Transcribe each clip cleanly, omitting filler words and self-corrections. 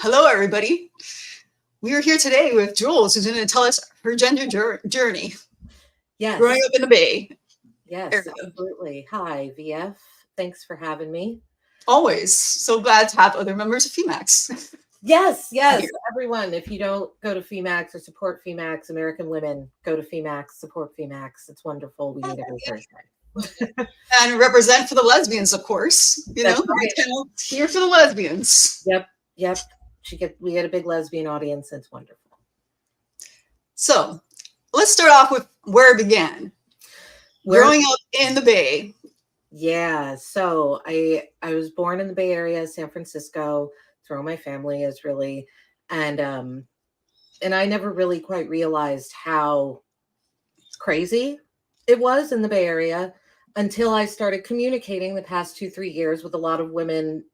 Hello, everybody. We are here today with Jules, who's going to tell us her gender journey Yes. growing up in the Bay. Yes, Area. absolutely. Hi, VF. Thanks for having me. Always so glad to have other members of FEMAX. Yes, Here. everyone. If you don't go to FEMAX or support FEMAX, American women, go to FEMAX, support FEMAX. It's wonderful. We meet every Thursday. And represent for the lesbians, of course. You That's know, right. Here for the lesbians. Yep. We had a big lesbian audience. It's wonderful. So let's start off with where it began. Growing up in the Bay. Yeah, so I was born in the Bay Area, San Francisco. Through my family is really, and I never really quite realized how crazy it was in the Bay Area until I started communicating the past 2-3 years with a lot of women,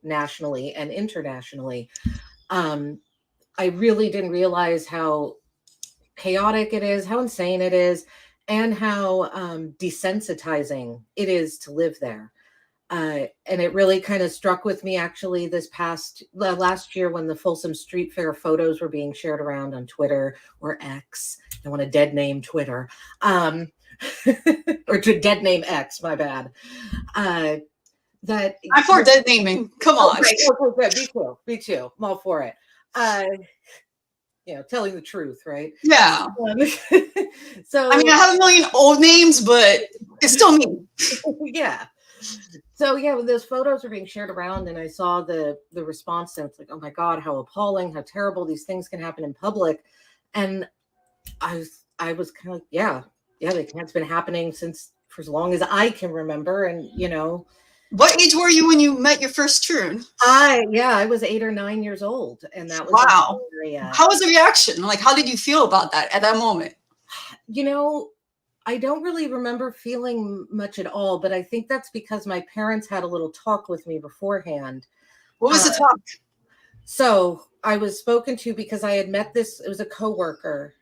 nationally and internationally. I really didn't realize how chaotic it is, how insane it is, and how desensitizing it is to live there. And it really kind of struck with me actually last year when the Folsom Street Fair photos were being shared around on Twitter or X. I want to dead name Twitter. Or to dead name X, my bad. That I'm for dead naming. Come on. Okay, me too. I'm all for it. Telling the truth, right? Yeah. So I mean, I have a million old names, but it's still me. Yeah. So yeah, when those photos were being shared around and I saw the response, and it's like, oh my God, how appalling, how terrible these things can happen in public. And I was kind of like, yeah, it's been happening for as long as I can remember. And What age were you when you met your first troon? I was 8 or 9 years old, and that was wow. How was the reaction? Like, how did you feel about that at that moment? I don't really remember feeling much at all, but I think that's because my parents had a little talk with me beforehand. What was the talk? So I was spoken to because I had met it was a coworker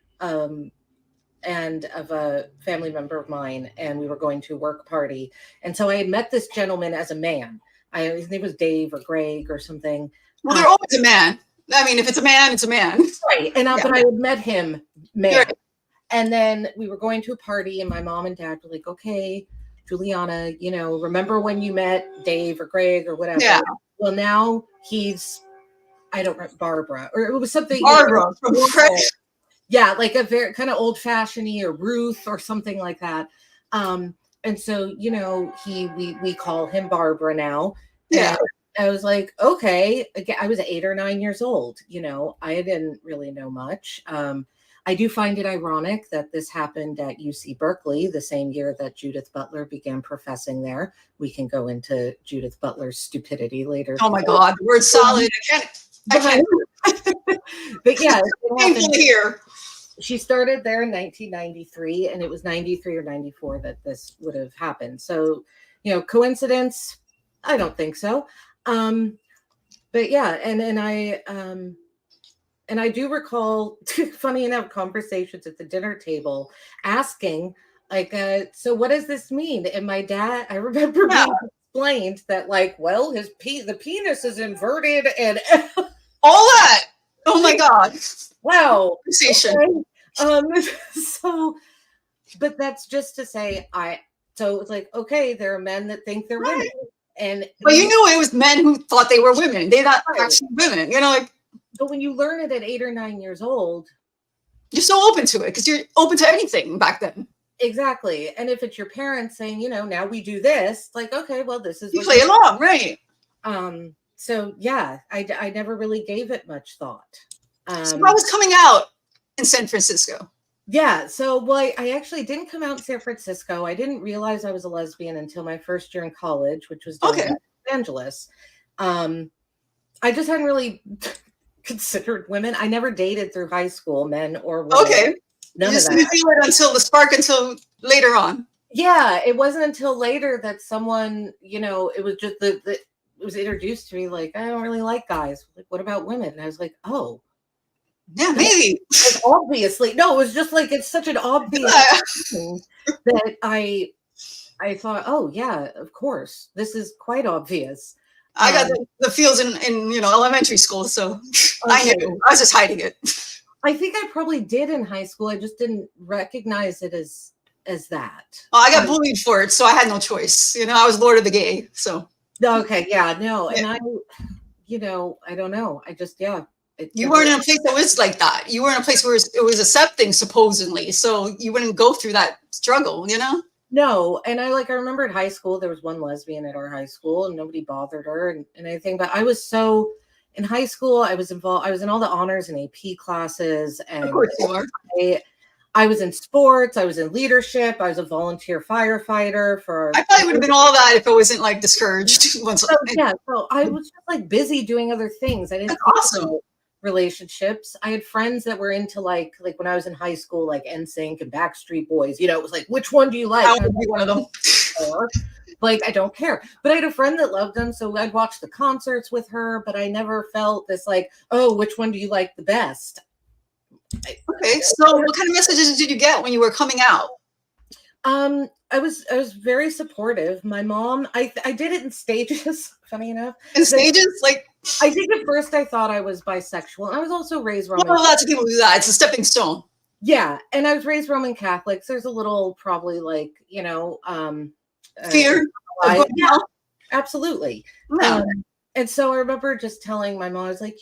and of a family member of mine, and we were going to a work party. And so I had met this gentleman as a man. His name was Dave or Greg or something. Well, they're always a man. I mean, if it's a man, it's a man. Right. And but I had met him man. Right. And then we were going to a party, and my mom and dad were like, okay, Juliana, remember when you met Dave or Greg or whatever? Yeah. Well, now I don't remember, Barbara, or it was something. Barbara. Yeah, like a very kind of old-fashioned-y, or Ruth or something like that. And so, we call him Barbara now. Yeah. And I was like, okay. Again, I was 8 or 9 years old. I didn't really know much. I do find it ironic that this happened at UC Berkeley the same year that Judith Butler began professing there. We can go into Judith Butler's stupidity later. Oh my God, the word solid. I can't. But yeah, painful to hear. She started there in 1993, and it was 93 or 94 that this would have happened. So, coincidence? I don't think so. But yeah, and I do recall, funny enough, conversations at the dinner table asking, like, so what does this mean? And my dad, I remember being explained that, like, well, the penis is inverted and all that. Oh my God. Wow. Conversation. Okay. So, but that's just to say, so it's like, okay, there are men that think they're women. But you knew it was men who thought they were women. They're not actually women, But when you learn it at 8 or 9 years old, you're so open to it because you're open to anything back then. Exactly. And if it's your parents saying, now we do this, like, okay, well, this is you play along, right? So yeah, I never really gave it much thought. So I was coming out in San Francisco. Yeah. So, well, I actually didn't come out in San Francisco. I didn't realize I was a lesbian until my first year in college, which was in Los Angeles. I just hadn't really considered women. I never dated through high school, men or women. Okay. None of that. You feel it until later on. Yeah. It wasn't until later that someone, it was just it was introduced to me, like, I don't really like guys. Like, what about women? And I was like, oh. Yeah, maybe. Obviously. No, it was just like, it's such an obvious thing that I thought, oh yeah, of course. This is quite obvious. I got the feels in elementary school, so I knew. I was just hiding it. I think I probably did in high school. I just didn't recognize it as that. Well, I got bullied for it, so I had no choice. I was Lord of the Gay, so. Okay, yeah, no, and I don't know. I just, you weren't in a place that was like that. You were in a place where it was accepting, supposedly, so you wouldn't go through that struggle, No, and I remember in high school, there was one lesbian at our high school, and nobody bothered her and anything, but I was in high school, I was involved, I was in all the honors and AP classes, and of course you are. I was in sports, I was in leadership, I was a volunteer firefighter I probably would have been all that if I wasn't discouraged. So I was just busy doing other things. I didn't think awesome. Relationships. I had friends that were into like when I was in high school, like NSYNC and Backstreet Boys. It was like, which one do you like? I would be one of them. I don't care. But I had a friend that loved them, so I'd watch the concerts with her. But I never felt this oh, which one do you like the best? Okay, so what kind of messages did you get when you were coming out? I was very supportive. My mom, I did it in stages, funny enough. In stages? I think at first I thought I was bisexual. I was also raised Roman. Well, lots of people do that. It's a stepping stone. Yeah, and I was raised Roman Catholic. So there's a little probably fear. Yeah, absolutely. No. And so I remember just telling my mom, I was like,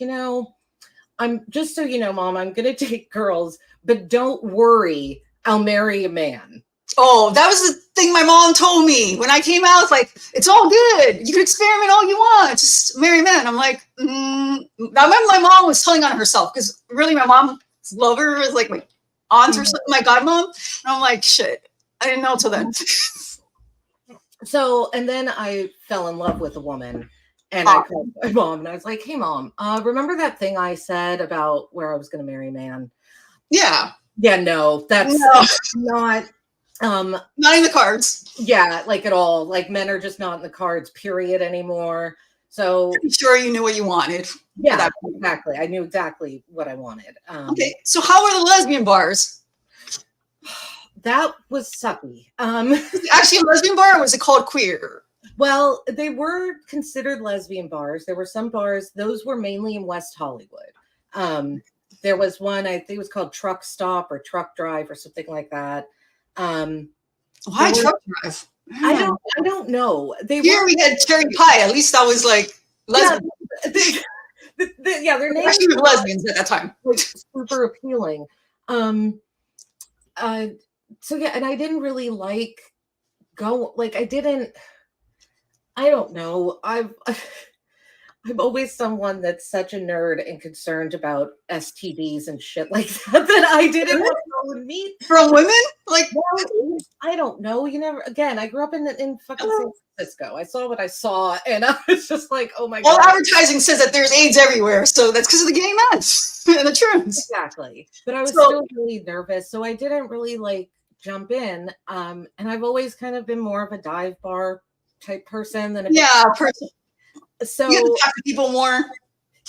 I'm just so you know, Mom, I'm going to date girls, but don't worry, I'll marry a man. Oh, that was the thing my mom told me when I came out. It's all good. You can experiment all you want. Just marry men. I'm like, I remember my mom was telling on herself because really my mom's lover was my aunt or something, my godmom. And I'm like, shit, I didn't know till then. So, and then I fell in love with a woman and I called my mom and I was like, hey, Mom, remember that thing I said about where I was going to marry a man? Yeah. Yeah, no, that's not. Not in the cards. Yeah, at all. Men are just not in the cards, period, anymore. So I'm sure you knew what you wanted. Yeah, exactly. I knew exactly what I wanted. Okay, so how were the lesbian bars? That was sucky. Actually a lesbian bar, or was it called queer? Well, they were considered lesbian bars. There were some bars, those were mainly in West Hollywood. There was one, I think it was called Truck Stop or Truck Drive or something like that. Why Truck Drive? I don't know. Here we had Cherry Pie. At least that was lesbian. Yeah, their names actually were lesbians at that time. Super appealing. So yeah, and I didn't really I don't know. I'm always someone that's such a nerd and concerned about STDs and shit like that I didn't want to go and meet from women. I don't know. I grew up in fucking San Francisco. I saw what I saw, and I was just like, oh my god. All advertising says that there's AIDS everywhere, so that's because of the gay men and the trans. Exactly. But I was still really nervous, so I didn't really jump in. And I've always kind of been more of a dive bar type person than a person. So you have to talk to people more.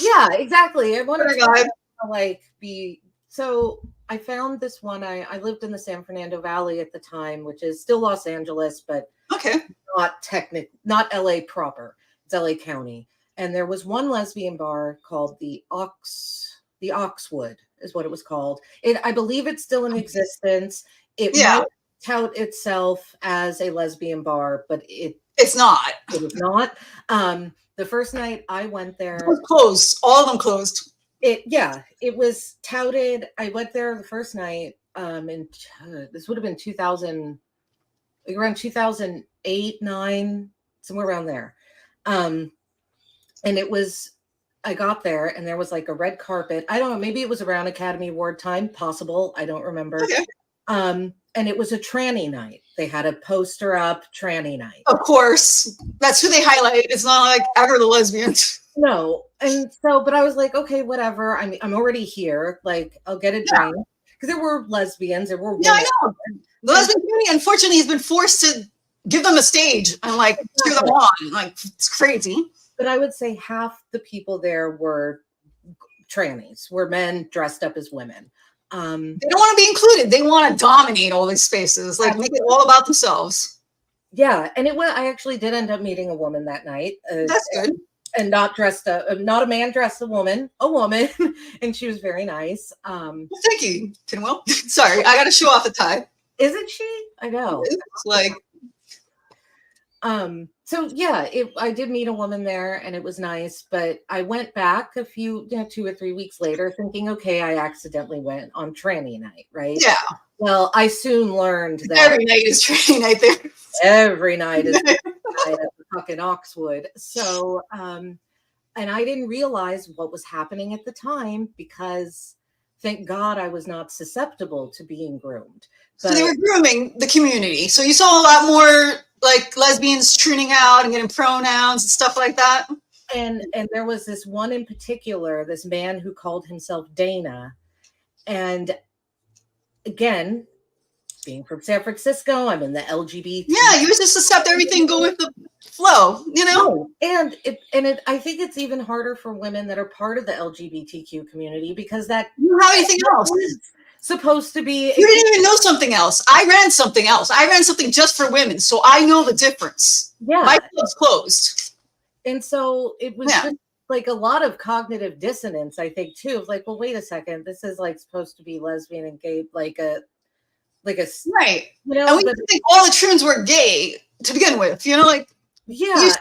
Yeah, exactly. I wanted to be. So I found this one. I lived in the San Fernando Valley at the time, which is still Los Angeles, but not LA proper. It's LA County. And there was one lesbian bar called the Oxwood is what it was called. I believe it's still in existence. It might tout itself as a lesbian bar, but it's not. It was not. The first night I went there, it was closed. All of them closed. It was touted. I went there the first night. This would have been 2000, around 2008, 9, somewhere around there. And I got there and there was a red carpet. I don't know. Maybe it was around Academy Award time. Possible. I don't remember. Okay. And it was a tranny night. They had a poster up, tranny night. Of course. That's who they highlight. It's not ever the lesbians. No. And so, but I was like, okay, whatever. I'm already here. I'll get a drink. Because there were lesbians. There were women. Yeah, I know. The lesbian community, unfortunately, has been forced to give them a stage and cheer them on. It's crazy. But I would say half the people there were trannies, were men dressed up as women. They don't want to be included. They want to dominate all these spaces, make it all about themselves. Yeah, and I actually did end up meeting a woman that night. That's good. and not dressed not a man dressed a woman, and she was very nice. Well, thank you, Tinwell. Sorry, I got to show off the tie. Isn't she? I know. It's like, so yeah, I did meet a woman there and it was nice, but I went back a few, 2 or 3 weeks later thinking, okay, I accidentally went on tranny night, right? yeah. Well, I soon learned that Every night is training night there. every night is night at the fucking Oxwood. So, and I didn't realize what was happening at the time because thank God I was not susceptible to being groomed. But, So they were grooming the community. So you saw a lot more like lesbians tuning out and getting pronouns and stuff like that. And there was this one in particular, this man who called himself Dana. And again, being from San Francisco, I'm in the LGBT. Yeah, you just accept everything, go with the flow, you know? And I think it's even harder for women that are part of the LGBTQ community because that you don't have anything else. Supposed to be. You didn't even know something else. I ran something else. I ran something just for women, so I know the difference. Yeah, my club's closed, and so it was just like a lot of cognitive dissonance. I think too. Of like, well, wait a second, this is like supposed to be lesbian and gay, like a right. You know, and we think all the Troons were gay to begin with. You know, like yeah.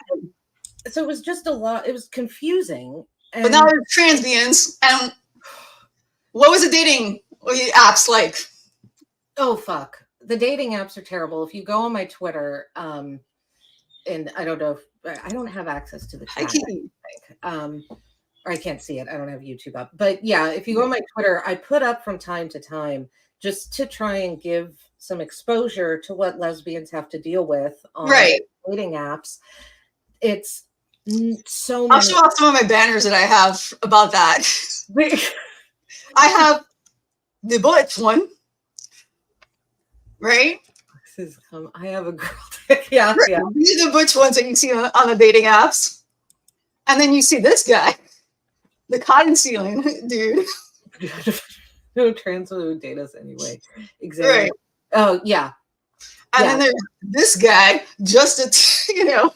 So it was just a lot. It was confusing. But now there's transbians, and what was the dating apps like? Oh fuck, the dating apps are terrible. If you go on my Twitter, and I don't know if I don't have access to the chat, or I can't see it. I don't have YouTube up, but yeah, if you go on my Twitter, I put up from time to time just to try and give some exposure to what lesbians have to deal with on dating apps. It's so many. I'll show off some of my banners that I have about that. I have the Butch one, right? I have a girl. Yeah. These are the Butch ones that you see on the dating apps. And then you see this guy, the cotton ceiling dude. No trans would date us anyway. Exactly. Right. Oh, yeah. And then there's this guy, just you know.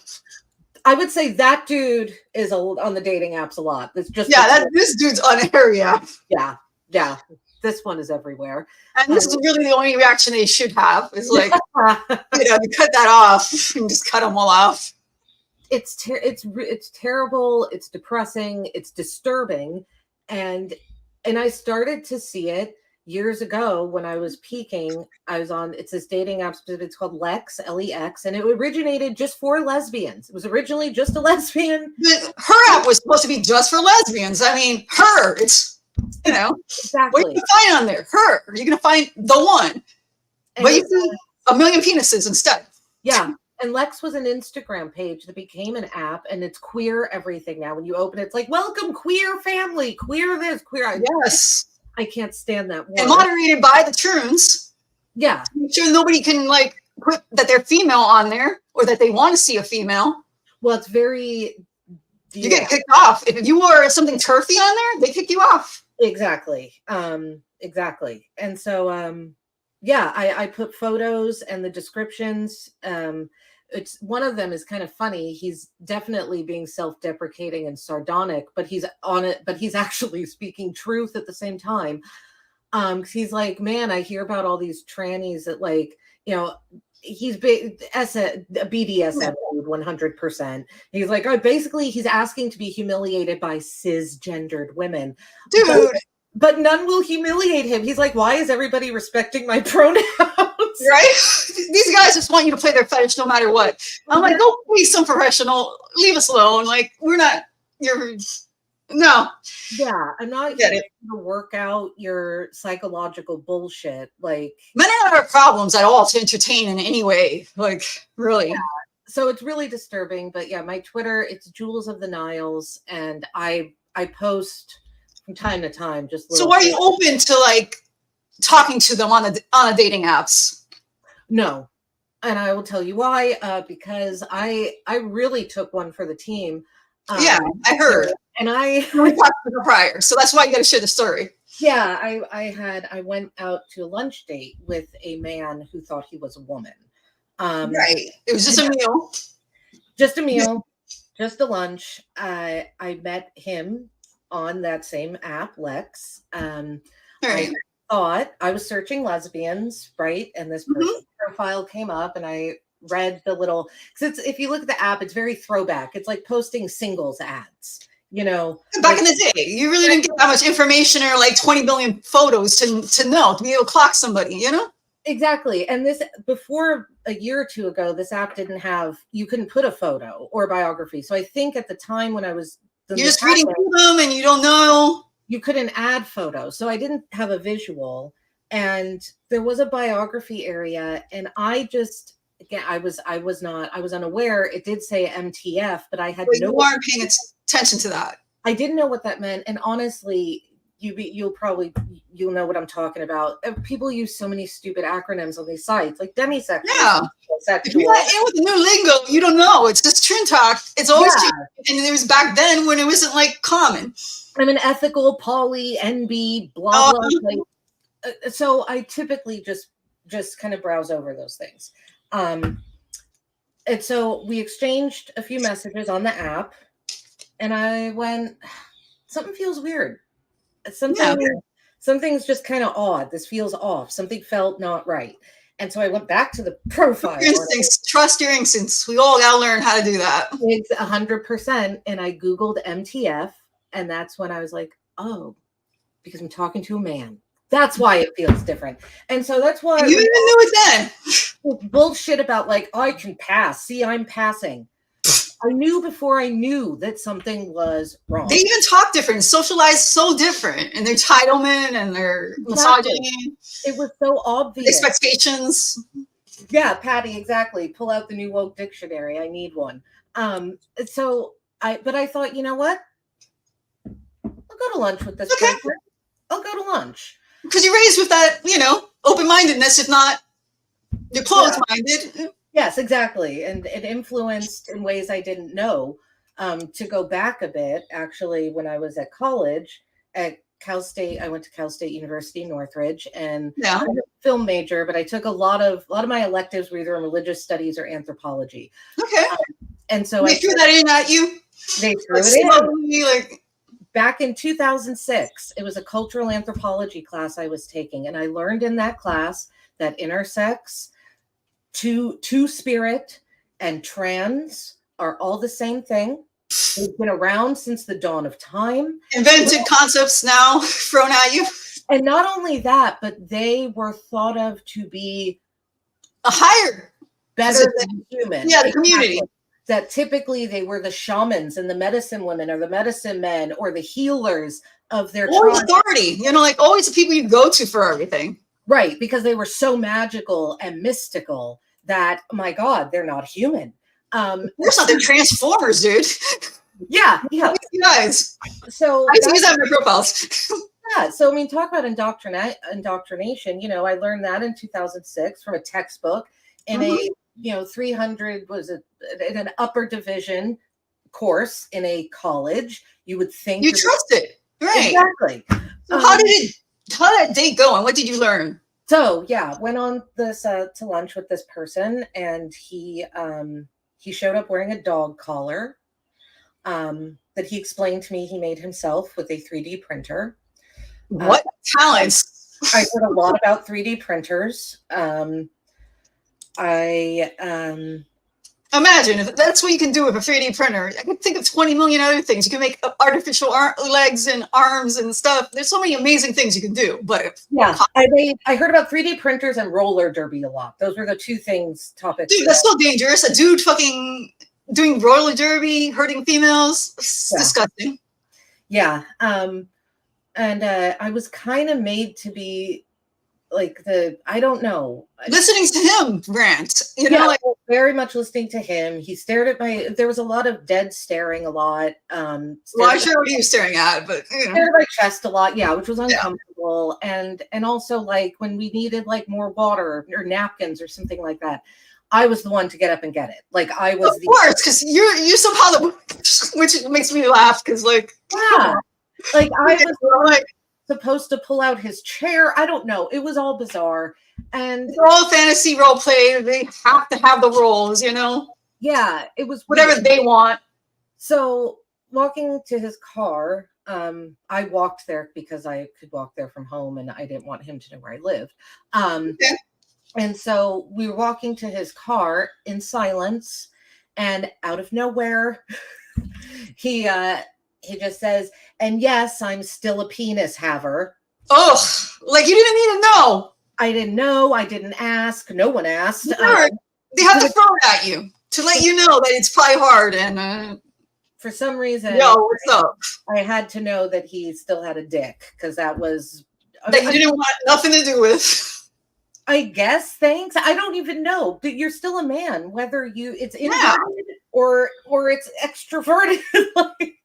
I would say that dude is on the dating apps a lot. It's just this dude's on area. Yeah. This one is everywhere. And this is really the only reaction they should have is like, you cut that off and just cut them all off. It's terrible. It's depressing. It's disturbing. And I started to see it years ago when I was peaking. I was on, it's this dating app, it's called Lex, Lex, and it originated just for lesbians. It was originally just a lesbian. Her app was supposed to be just for lesbians. I mean, it's, exactly. What are you going to find on there? Her. You're going to find the one. But you see a million penises instead. Yeah. And Lex was an Instagram page that became an app, and it's queer everything now. When you open it, it's like, welcome, queer family, queer this, queer. Yes. I can't stand that word. And moderated by the Troons. Yeah. Make sure nobody can put that they're female on there or that they want to see a female. Well, it's very... You get kicked off. If you wore something turfy on there, they kick you off. Exactly. Exactly. And so, I put photos and the descriptions. It's one of them is kind of funny. He's definitely being self-deprecating and sardonic, but he's on it, but he's actually speaking truth at the same time. 'Cause he's like, man, I hear about all these trannies that he's BDSM 100%. He's like, basically he's asking to be humiliated by cisgendered women. Dude. But none will humiliate him. He's like, why is everybody respecting my pronouns? Right? These guys just want you to play their fetish no matter what. I'm like, go be some professional. Leave us alone. Like, we're not no. Yeah, I'm not here to work out your psychological bullshit. Like, men don't have problems at all to entertain in any way. Like, really. Yeah. So it's really disturbing. But yeah, my Twitter, it's Jules of the Niles, and I post from time to time. So are you open to talking to them on the dating apps? No, and I will tell you why. Because I really took one for the team. Yeah, I heard. And we talked to her prior, so that's why you got to share the story. Yeah, I went out to a lunch date with a man who thought he was a woman. Right. It was just a meal. Just a meal. Just a lunch. I met him on that same app, Lex. All I right. thought I was searching lesbians, right? And this Mhm. person's profile came up, and I read the little, because it's, if you look at the app, it's very throwback. It's like posting singles ads, Back like in the day, you really didn't get that much information or like 20 million photos to know, to be able to clock somebody, you know? exactly. And this, before a year or two ago, this app didn't have, you couldn't put a photo or biography. So I think at the time when I was, You're just reading through them and you don't know. you couldn't add photos. So I didn't have a visual. And there was a biography area. And I just, again, I was unaware. It did say MTF, but I had But no, you weren't paying attention to that. I didn't know what that meant. And honestly, you'll know what I'm talking about. People use so many stupid acronyms on these sites, like demisexual, Yeah. If you're not in with the new lingo, you don't know. It's just trend talk. It's always changing. And it was back then when it wasn't like common. I'm an ethical, poly, NB, blah blah. Like, so I typically just kind of browse over those things. And so we exchanged a few messages on the app, and I went, something feels weird. Something's just kind of odd. This feels off. Something felt not right. And so I went back to the profile. Your instincts. Trust your instincts. We all got to learn how to do that. It's 100%. And I Googled MTF. And that's when I was like, oh, because I'm talking to a man. That's why it feels different. And so that's why. You even knew it then. Bullshit about like, I can pass. See, I'm passing. I knew before I knew that something was wrong. They even talk different, socialize so different, and their entitlement and their misogyny. It was so obvious. Expectations. Yeah, Patty, exactly. Pull out the new woke dictionary. I need one. But I thought, you know what? I'll go to lunch with this person. I'll go to lunch. Because you're raised with that, open-mindedness, if not you're closed-minded. Yeah. Yes, exactly. And it influenced in ways I didn't know. To go back a bit, actually, when I was at college at Cal State, I went to Cal State University, Northridge, and I'm a film major, but I took a lot of my electives were either in religious studies or anthropology. Okay. And so they threw that in at you? They threw it in. Back in 2006, it was a cultural anthropology class I was taking, and I learned in that class that intersex, two-spirit, and trans are all the same thing. They've been around since the dawn of time. Invented concepts now thrown at you. And not only that, but they were thought of to be a higher, better than human. Yeah, the community. That typically they were the shamans and the medicine women or the medicine men or the healers of their authority. Like always the people you go to for everything. Right, because they were so magical and mystical that, my God, they're not human. They're not the Transformers, dude. Yeah. You guys. So I used to use that in my profiles. Yeah. So, I mean, talk about indoctrination. I learned that in 2006 from a textbook in a, 300 was in an upper division course in a college. You would think you trust it. Right. Exactly. So how did that day go and what did you learn? So yeah, went on this to lunch with this person, and he showed up wearing a dog collar that he explained to me he made himself with a 3D printer. What talents? I heard a lot about 3D printers. Imagine if that's what you can do with a 3D printer. I can think of 20 million other things. You can make artificial legs and arms and stuff. There's so many amazing things you can do. But I heard about 3D printers and roller derby a lot. Those were the two topics. Dude, that's so dangerous. A dude fucking doing roller derby, hurting females. It's disgusting. Yeah. And I was kind of made to be like I don't know. Listening to him rant, very much listening to him. He stared at there was a lot of dead staring a lot. I'm sure what he was staring at, but stared at my chest a lot, which was uncomfortable. And also like when we needed like more water or napkins or something like that, I was the one to get up and get it. Like I was of course, because you somehow which makes me laugh because like I was like supposed to pull out his chair. I don't know. It was all bizarre. And it's all fantasy role play. They have to have the roles, Yeah, it was whatever they want. So walking to his car, I walked there because I could walk there from home and I didn't want him to know where I lived. Okay. And so we were walking to his car in silence, and out of nowhere, he just says, "And yes, I'm still a penis haver." Oh, like you didn't need to know. I didn't know. I didn't ask. No one asked. Sure. They have to throw it at you to let you know that it's probably hard. And for some reason, yo, what's up? I had to know that he still had a dick, because that was That you didn't want nothing to do with. I guess. Thanks. I don't even know, but you're still a man, whether it's inverted or it's extroverted. Like,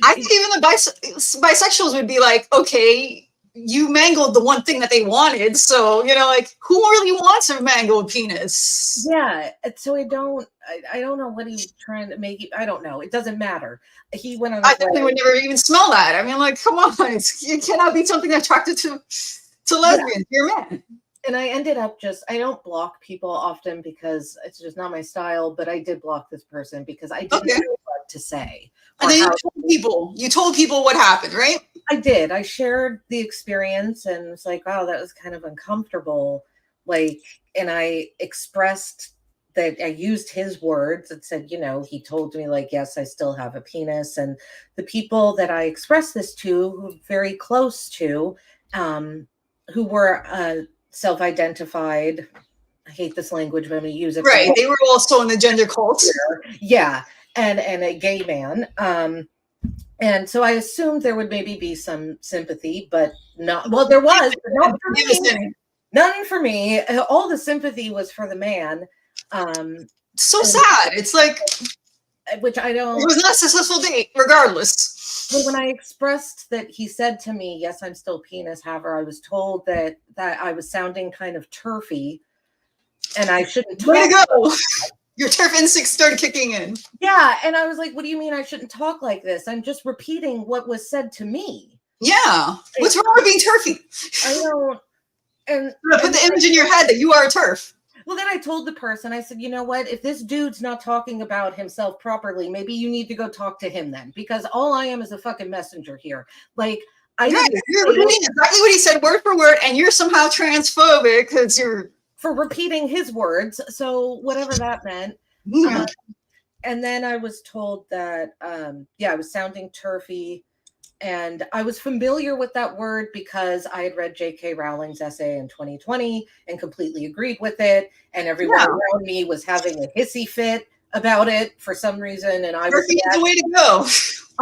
I think even the bisexuals would be like, okay, you mangled the one thing that they wanted, so like, who really wants a mangled penis? Yeah. So I don't know what he was trying to make. I don't know. It doesn't matter. He went on. I definitely would never even smell that. I mean, like, come on, it cannot be something attracted to lesbians. You're a man. And I ended up I don't block people often because it's just not my style, but I did block this person because I didn't know what to say. And then you told people what happened, right? I did. I shared the experience and was like, wow, that was kind of uncomfortable. Like, and I expressed that I used his words and said, he told me, like, yes, I still have a penis. And the people that I expressed this to, who were very close to, who were self-identified, I hate this language, but I'm going to use it. Right. They were also in the gender cult. Yeah. And a gay man. And so I assumed there would maybe be some sympathy, but not. Well, there was, but not for me. None for me. All the sympathy was for the man. So sad. It's like, which I don't. It was not a successful date, regardless. Well, when I expressed that, he said to me, "Yes, I'm still penis haver," I was told that I was sounding kind of turfy, and I shouldn't talk. Way to go! Your turf instincts started kicking in. Yeah, and I was like, "What do you mean I shouldn't talk like this? I'm just repeating what was said to me." Yeah, what's wrong with being turfy? I don't. And put the image in your head that you are a turf. Well, then I told the person, I said, you know what? If this dude's not talking about himself properly, maybe you need to go talk to him then, because all I am is a fucking messenger here. Like, you're repeating exactly what he said, word for word, and you're somehow transphobic because you're for repeating his words. So whatever that meant. Yeah. And then I was told that, I was sounding turfy. And I was familiar with that word because I had read J.K. Rowling's essay in 2020 and completely agreed with it. And everyone around me was having a hissy fit about it for some reason. And I was the way to go.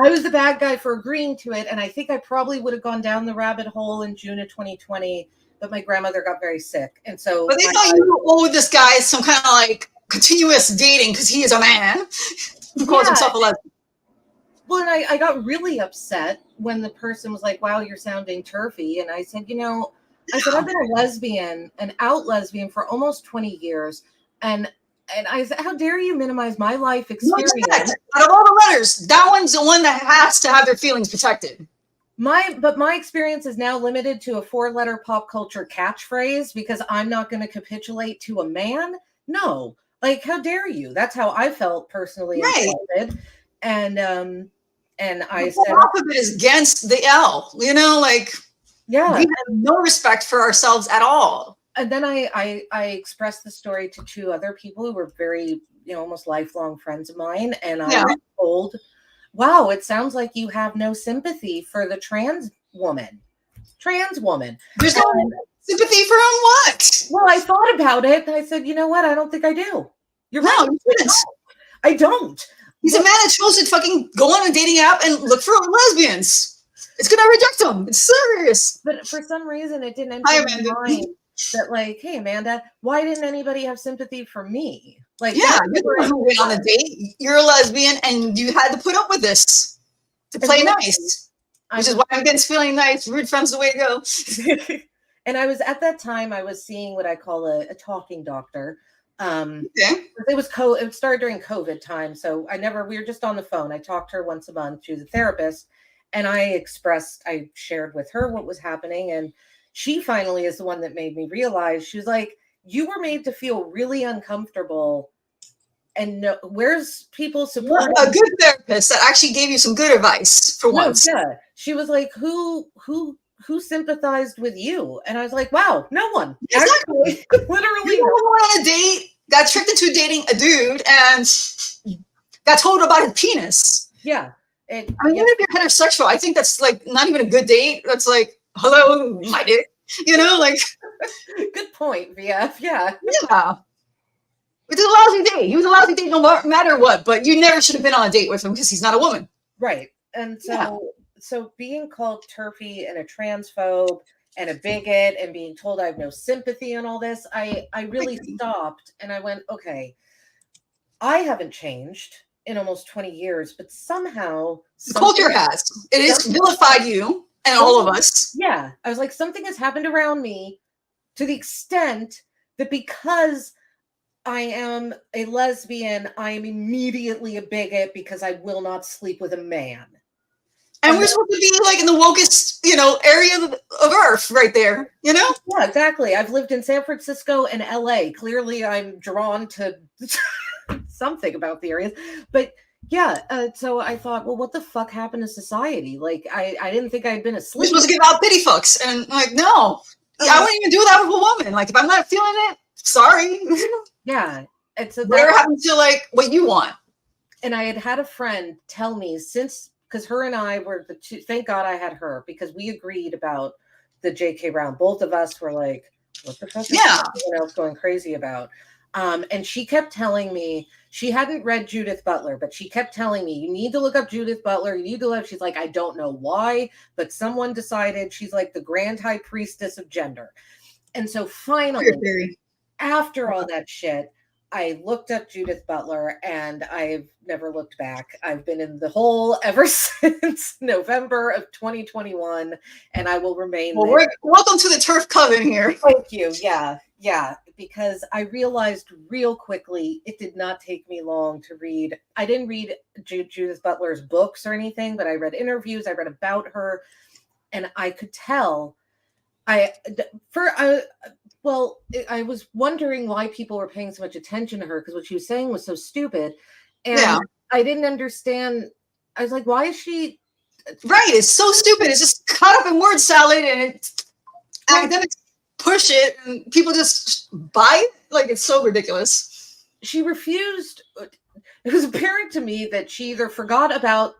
I was the bad guy for agreeing to it. And I think I probably would have gone down the rabbit hole in June of 2020, but my grandmother got very sick. And so but they thought you owed this guy some kind of like continuous dating because he is a man who calls himself a lesbian. Well, and I got really upset when the person was like, wow, you're sounding turfy. And I said, I've been a lesbian, an out lesbian for almost 20 years. And I said, how dare you minimize my life experience? Out of all the letters, that one's the one that has to have their feelings protected. But my experience is now limited to a 4-letter pop culture catchphrase because I'm not going to capitulate to a man. No, like, how dare you? That's how I felt personally. Right. And I said, half of it is against the L, we have no respect for ourselves at all. And then I expressed the story to 2 other people who were very, almost lifelong friends of mine. And I was told, wow, it sounds like you have no sympathy for the trans woman. There's no sympathy for him what? Well, I thought about it. I said, you know what? I don't think I do. You're right. You didn't. I don't. He's a man that chose to fucking go on a dating app and look for lesbians. It's gonna reject them. It's serious. But for some reason, it didn't enter my mind that, like, hey, Amanda, why didn't anybody have sympathy for me? Like, you're the one who went on a date. You're a lesbian, and you had to put up with this to play nice. Which is why I'm against feeling nice. Rude friends the way to go. And I was at that time, I was seeing what I call a talking doctor. It started during COVID time. So we were just on the phone. I talked to her once a month. She was a therapist. And I shared with her what was happening. And she finally is the one that made me realize, she was like, you were made to feel really uncomfortable And no, where's people Well, supporting? a good therapist that actually gave you some good advice for No, once. yeah. She was like, who sympathized with you? And I was like, wow, no one. Exactly. Actually, literally. You went on a date, got tricked into dating a dude, and got told about his penis. Yeah. I mean, even if you're heterosexual, I think that's like not even a good date. That's like, hello, my dick. You know, like. Good point, VF. Yeah. Yeah. It was a lousy date. He was a lousy date no matter what, but you never should have been on a date with him because he's not a woman. Right. And so being called turfy and a transphobe and a bigot and being told I have no sympathy and all this, I really stopped and I went, okay, I haven't changed in almost 20 years, but somehow the culture has. It has vilified you and all of us. Yeah. I was like, something has happened around me to the extent that because I am a lesbian, I am immediately a bigot because I will not sleep with a man. And we're supposed to be like in the wokest, area of Earth right there, Yeah, exactly. I've lived in San Francisco and LA. Clearly, I'm drawn to something about the areas. But yeah, so I thought, well, what the fuck happened to society? Like, I didn't think I'd been asleep. We're supposed to give out pity fucks. And like, no, I wouldn't even do that with a woman. Like, if I'm not feeling it, sorry. Yeah. And so whatever happened to like what you want. And I had a friend tell me because her and I were the two, thank God I had her, because we agreed about the JK Rowling. Both of us were like, what the fuck is everyone else going crazy about? And she kept telling me, she hadn't read Judith Butler, but she kept telling me, you need to look up Judith Butler. You need to look. She's like, I don't know why, but someone decided she's like the grand high priestess of gender. And so finally, after all that shit, I looked up Judith Butler and I've never looked back. I've been in the hole ever since November of 2021, and I will remain there. Welcome to the TERF coven here. Thank you. Yeah. Because I realized real quickly, it did not take me long to read. I didn't read Judith Butler's books or anything, but I read interviews. I read about her, and I could tell. I was wondering why people were paying so much attention to her, because what she was saying was so stupid. And I didn't understand. I was like, why is she? Right. It's so stupid. It's just caught up in word salad, and academics push it and people just buy it. Like, it's so ridiculous. She refused. It was apparent to me that she either forgot about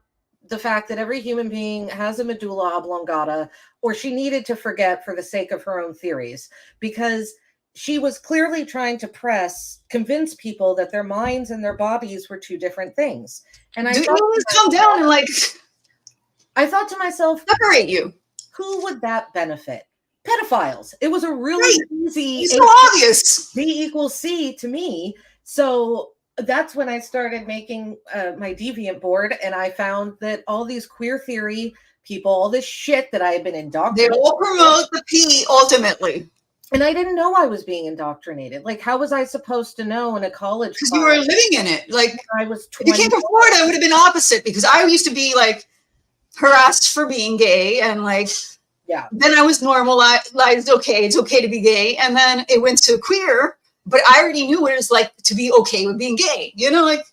the fact that every human being has a medulla oblongata, or she needed to forget for the sake of her own theories, because she was clearly trying to convince people that their minds and their bodies were two different things. And I thought, come down and like, I thought to myself, separate you. Who would that benefit? Pedophiles. It was a really easy, so obvious. B equals C to me. So that's when I started making my deviant board, and I found that all these queer theory people, all this shit that I had been indoctrinated. They all promote the P ultimately. And I didn't know I was being indoctrinated. Like, how was I supposed to know in a college class? Because you were living in it. Like, I was 20. If you came from Florida, it would have been opposite, because I used to be like harassed for being gay, and like, then I was normalized. Okay, it's okay to be gay, and then it went to queer. But I already knew what it was like to be okay with being gay, like.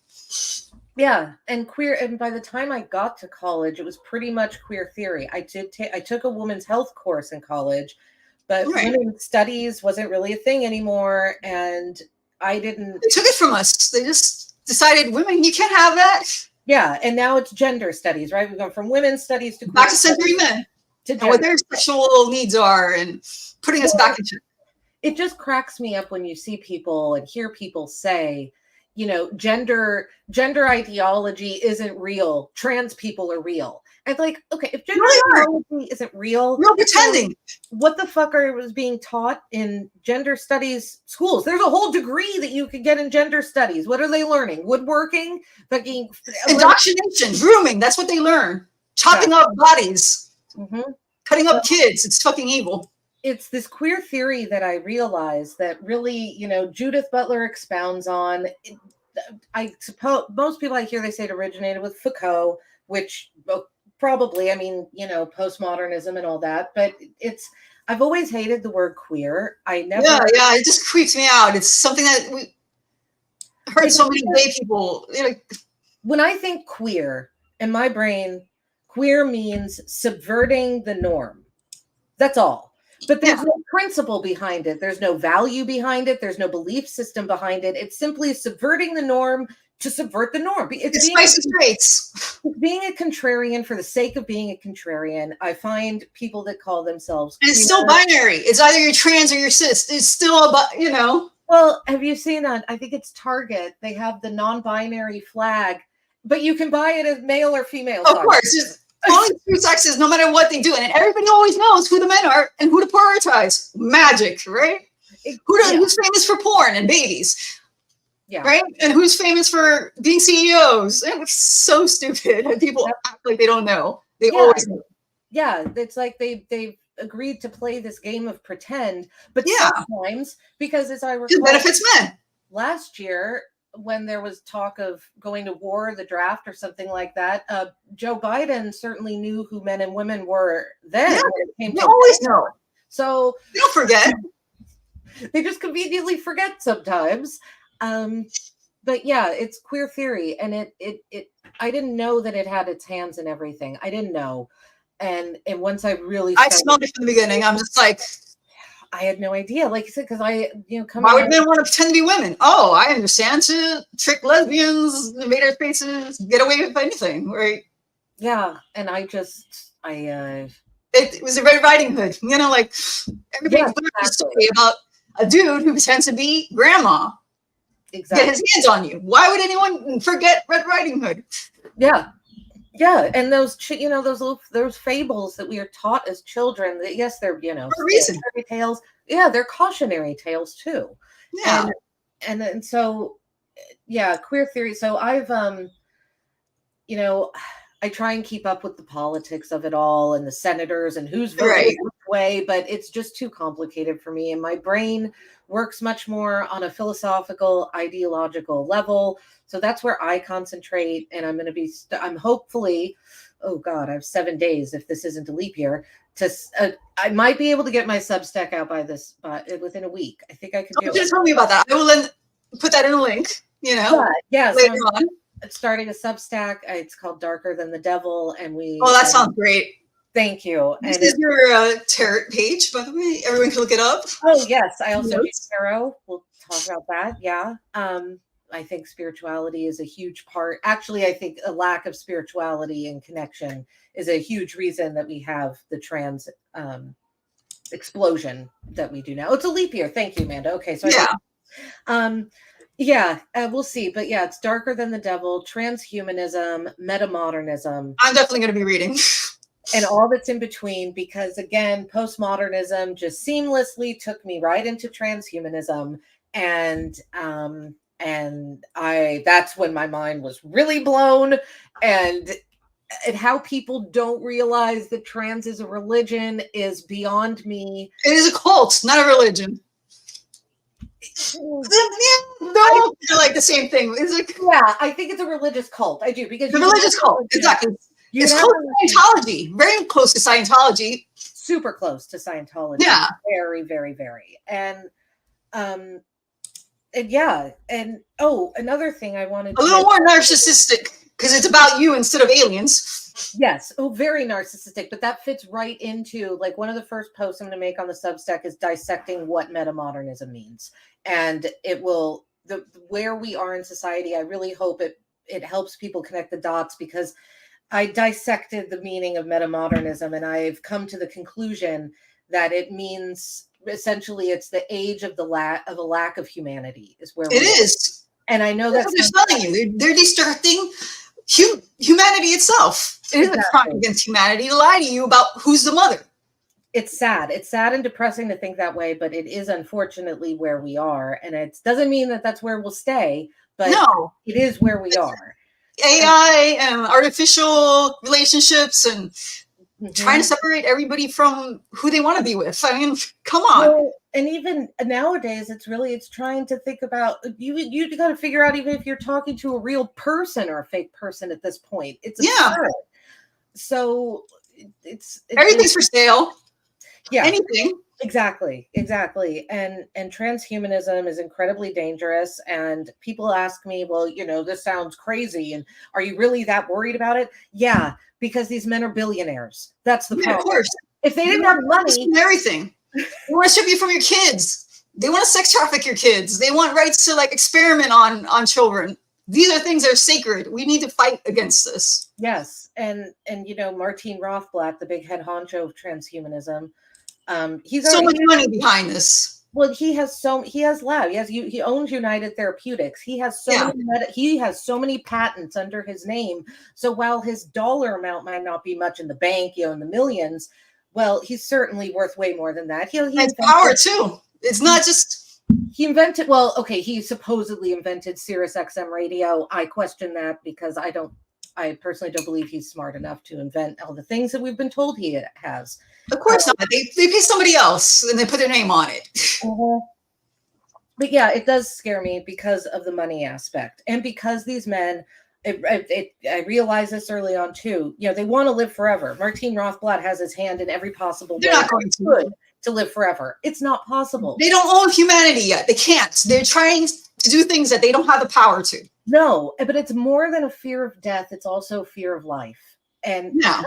Yeah, and queer. And by the time I got to college, it was pretty much queer theory. I took a women's health course in college, but women's studies wasn't really a thing anymore. And I didn't. They took it from us. They just decided, women, you can't have that. Yeah, and now it's gender studies, right? We've gone from women's studies to back to centering men and what their sexual needs are, and putting us back into. It just cracks me up when you see people and hear people say, gender ideology isn't real. Trans people are real. And like, okay, if gender ideology isn't real, you're pretending. What the fuck was being taught in gender studies schools? There's a whole degree that you could get in gender studies. What are they learning? Woodworking? Fucking indoctrination, grooming. That's what they learn. Chopping up bodies, cutting up kids. It's fucking evil. It's this queer theory that I realized that really, Judith Butler expounds on. I suppose most people I hear, they say it originated with Foucault, which probably, postmodernism and all that. But I've always hated the word queer. I never. Yeah, it just creeps me out. It's something that heard so many gay people. When I think queer, in my brain, queer means subverting the norm. That's all. But there's no principle behind it. There's no value behind it. There's no belief system behind it. It's simply subverting the norm to subvert the norm. It's spicy traits. Being a contrarian for the sake of being a contrarian. I find people that call themselves and it's still binary. It's either you're trans or you're cis. It's still about, Well, have you seen that? I think it's Target. They have the non-binary flag, but you can buy it as male or female. Of course. There's only two sexes, no matter what they do. And everybody always knows who the men are and who to prioritize. Magic, right? Who's famous for porn and babies? Yeah. Right? And who's famous for being CEOs? It's so stupid. And people act like they don't know. They always know. Yeah. It's like they've agreed to play this game of pretend. But sometimes, because as I recall, it benefits men. Last year, when there was talk of going to war, the draft or something like that, Joe Biden certainly knew who men and women were then. Yeah, they always know. So they don't forget. They just conveniently forget sometimes. But yeah, it's queer theory, and it I didn't know that it had its hands in everything. I didn't know, and once I really smelled it from the beginning. I'm just like, I had no idea. Like I said, because why would men want to pretend to be women? Oh, I understand, to trick lesbians, invader spaces, get away with anything, right? Yeah, and it was a Red Riding Hood, like everybody's a story about a dude who pretends to be grandma. Exactly. Get his hands on you. Why would anyone forget Red Riding Hood? Yeah, and those those fables that we are taught as children. That yes, they're for a reason. Fairy tales. Yeah, they're cautionary tales too. Yeah, and so queer theory. So I've I try and keep up with the politics of it all and the senators and who's voting which way, but it's just too complicated for me. And my brain works much more on a philosophical, ideological level. So that's where I concentrate. And I'm going to be, I'm hopefully, oh God, I have 7 days if this isn't a leap year. I might be able to get my Substack out within a week. I think I could do it. Just tell me about that. I will then put that in a link, Yeah. Later on. Starting a Substack. It's called Darker Than the Devil, and that sounds great. Thank you. This is your tarot page, by the way. Everyone can look it up. Oh yes, I also do tarot. We'll talk about that. Yeah. I think spirituality is a huge part. Actually, I think a lack of spirituality and connection is a huge reason that we have the trans explosion that we do now. It's a leap year. Thank you, Amanda. Okay, so we'll see. But yeah, it's Darker Than the Devil, transhumanism, metamodernism. I'm definitely going to be reading. And all that's in between, because again, postmodernism just seamlessly took me right into transhumanism. And that's when my mind was really blown. And how people don't realize that trans is a religion is beyond me. It is a cult, not a religion. No, they're like the same thing. It's like, I think it's a religious cult. I do, because the religious cult, exactly. It's close to Scientology, very close to Scientology. Super close to Scientology. Yeah, very, very, very. And another thing I wanted a little more narcissistic, because it's about you instead of aliens. Yes. Oh, very narcissistic, but that fits right into, like, one of the first posts I'm going to make on the Substack is dissecting what metamodernism means. And it will, where we are in society, I really hope it helps people connect the dots, because I dissected the meaning of metamodernism, and I've come to the conclusion that it means essentially it's the age of a lack of humanity is where it is. And I know that's what they're telling you. They're destructing humanity itself. It is a crime against humanity to lie to you about who's the mother. It's sad. It's sad and depressing to think that way, but it is unfortunately where we are. And it doesn't mean that that's where we'll stay, but it is where we are. AI and artificial relationships and trying to separate everybody from who they want to be with. I mean, come on. Well, and even nowadays, it's trying to think about, you got to figure out, even if you're talking to a real person or a fake person at this point, it's absurd. So it's everything's for sale. Yeah. Anything. Exactly, exactly. And transhumanism is incredibly dangerous. And people ask me, well, this sounds crazy. And are you really that worried about it? Yeah, because these men are billionaires. That's the Yeah, of problem. course. If they They didn't have want money, everything. They want to strip you from your kids. They want to sex traffic your kids. They want rights to like experiment on children. These are things that are sacred. We need to fight against this. yes. And Martin Rothblatt, the big head honcho of transhumanism, he's So much already money behind this. well, he has lab. He owns United Therapeutics. He has Yeah, he has so many patents under his name. So while his dollar amount might not be much in the bank, in the millions, well, he's certainly worth way more than that. it's power too. It's not just. He invented, well, okay, he supposedly invented Sirius XM radio. I question that because I personally don't believe he's smart enough to invent all the things that we've been told he has. Of course not. They pay somebody else and they put their name on it. But yeah, it does scare me because of the money aspect, and because these men, I realized this early on too. They want to live forever. Martin Rothblatt has his hand in every possible They're way not going to live forever. It's not possible. They don't own humanity yet. They can't. They're trying to do things that they don't have the power to. No, but it's more than a fear of death. It's also fear of life. And Yeah.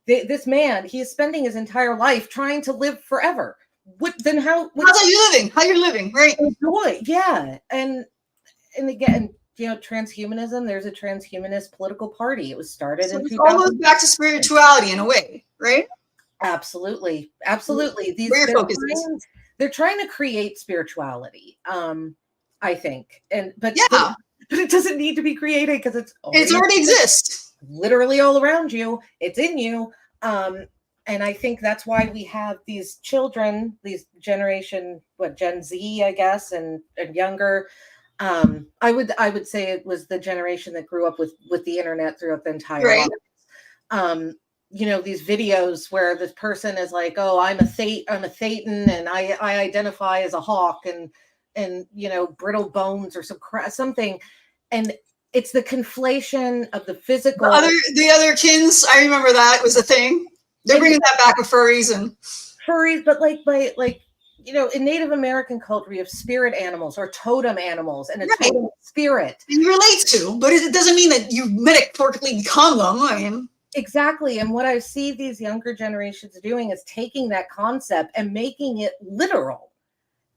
this man, he is spending his entire life trying to live forever. How's you living? How you're living, right? Enjoy, yeah. And again, transhumanism. There's a transhumanist political party. It was started in 2000. It all goes back to spirituality in a way, right? Absolutely. They're trying to create spirituality. I think, but it doesn't need to be created because it already exists. Literally all around you. It's in you. And I think that's why we have these children, these generation, Gen Z, I guess, and younger. I would say it was the generation that grew up with the internet throughout the entire life. These videos where this person is like, oh, I'm a Thetan, and I identify as a hawk, and brittle bones or something, and it's the conflation of the physical. The other kins, I remember that was a thing. They're bringing that back for a reason. Furries, but in Native American culture, we have spirit animals or totem animals, and a totem spirit. And you relate to, but it doesn't mean that you metaphorically become them. I mean, exactly. And what I see these younger generations doing is taking that concept and making it literal.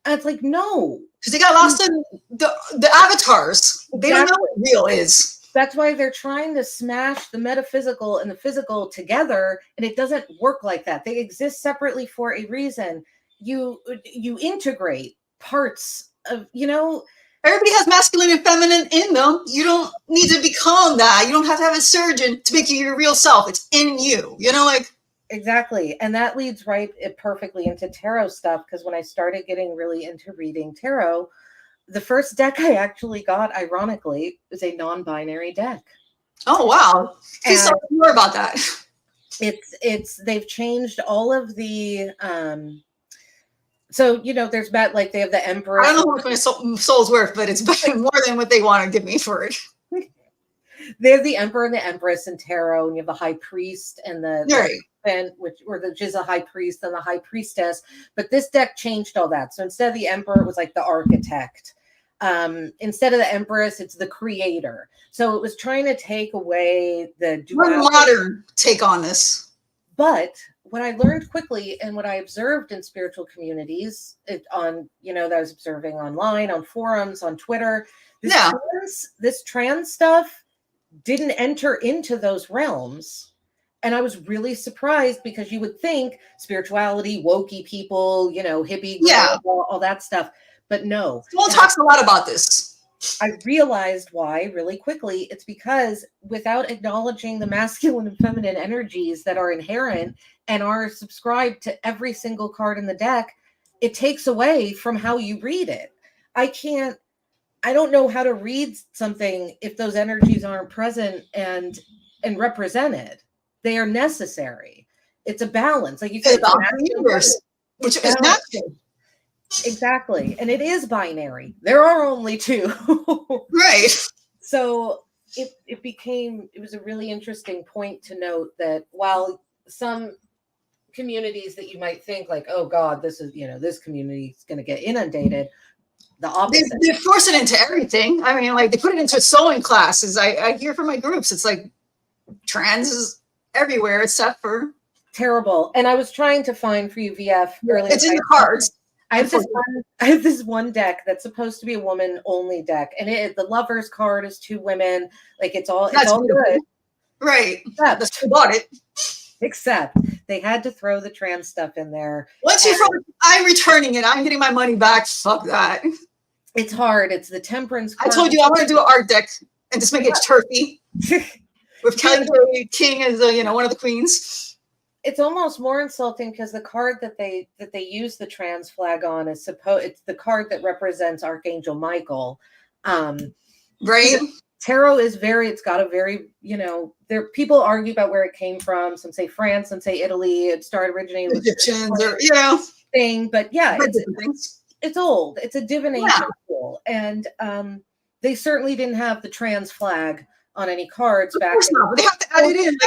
And it's like, no. Because they got lost in the avatars. Exactly. They don't know what real is. That's why they're trying to smash the metaphysical and the physical together, and it doesn't work like that. They exist separately for a reason. You integrate parts of, Everybody has masculine and feminine in them. You don't need to become that. You don't have to have a surgeon to make you your real self. It's in you. Exactly. And that leads perfectly into tarot stuff, because when I started getting really into reading tarot, the first deck I actually got, ironically, was a non-binary deck. Oh, wow. Please tell me more about that. They've changed all of the, so, there's they have the Emperor. I don't know how much my soul's worth, but it's more than what they want to give me for it. They have the Emperor and the Empress in tarot, and you have the High Priest and which is a High Priest and the High Priestess. But this deck changed all that. So instead of the Emperor, it was like the Architect. Instead of the Empress, it's the Creator. So it was trying to take away the more modern take on this. But what I learned quickly, and what I observed in spiritual communities, that I was observing online, on forums, on Twitter, this trans stuff didn't enter into those realms. And I was really surprised, because you would think spirituality, wokey people, hippie, all that stuff. But no. Someone talks a lot about this. I realized why really quickly. It's because without acknowledging the masculine and feminine energies that are inherent and are subscribed to every single card in the deck, it takes away from how you read it. I don't know how to read something if those energies aren't present and represented. They are necessary. It's a balance. Like you said, the universe, which is natural. Exactly. And it is binary. There are only two. Right. So it was a really interesting point to note that while some communities that you might think like, oh God, this is, this community is going to get inundated. The opposite. They force it into everything. I mean, like they put it into sewing classes. I hear from my groups, it's like trans is everywhere except for terrible. And I was trying to find for you VF earlier. It's in the cards. I have this one deck that's supposed to be a woman only deck, and the lover's card is 2 women. Like it's all good. Right. Yeah, that's who bought it. Except they had to throw the trans stuff in there. Once you throw it, I'm returning it. I'm getting my money back. Fuck that. It's hard. It's the temperance card. I told you I'm going to do an art deck and just make it turkey with Kelly King as one of the queens. It's almost more insulting because the card that they use the trans flag on is it's the card that represents Archangel Michael. Right. Tarot is it's got a very, there people argue about where it came from. Some say France, some say Italy. It originated with Egyptians thing, but yeah, it's old. It's a divination tool. And they certainly didn't have the trans flag on any cards back then. They have to add it in.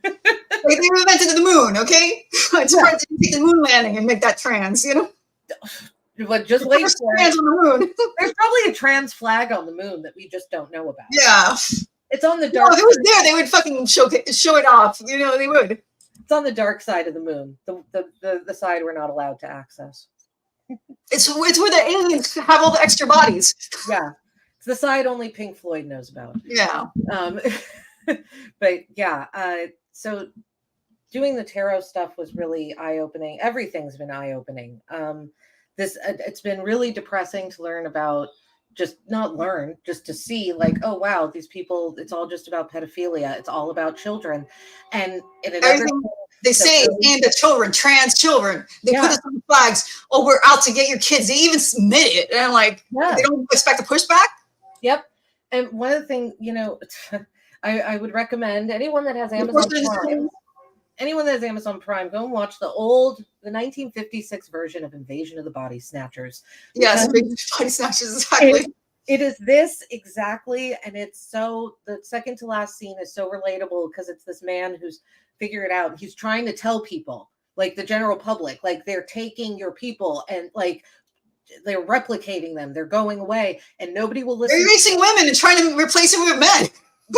Like they invented the moon, okay? It's hard to take the moon landing and make that trans, But just wait for it. On the moon. There's probably a trans flag on the moon that we just don't know about. Yeah. It's on the dark. No, if it was there, they would fucking show it off. They would. It's on the dark side of the moon, the side we're not allowed to access. It's where the aliens have all the extra bodies. Yeah. It's the side only Pink Floyd knows about. Yeah. But yeah, so doing the tarot stuff was really eye-opening. Everything's been eye-opening. It's been really depressing to learn about, just to see like, oh wow, these people, it's all just about pedophilia. It's all about children. And they say it's aimed at children, trans children. They put us on flags. Oh, we're out to get your kids. They even submit it. And I'm like, they don't expect a pushback? Yep. And one of the things, I would recommend anyone that has Amazon Prime, go and watch the 1956 version of Invasion of the Body Snatchers. Yes, Body Snatchers, exactly. It is this exactly, and the second to last scene is so relatable because it's this man who's figured it out. He's trying to tell people, like the general public, like they're taking your people and like they're replicating them. They're going away, and nobody will listen. They're erasing women and trying to replace them with men.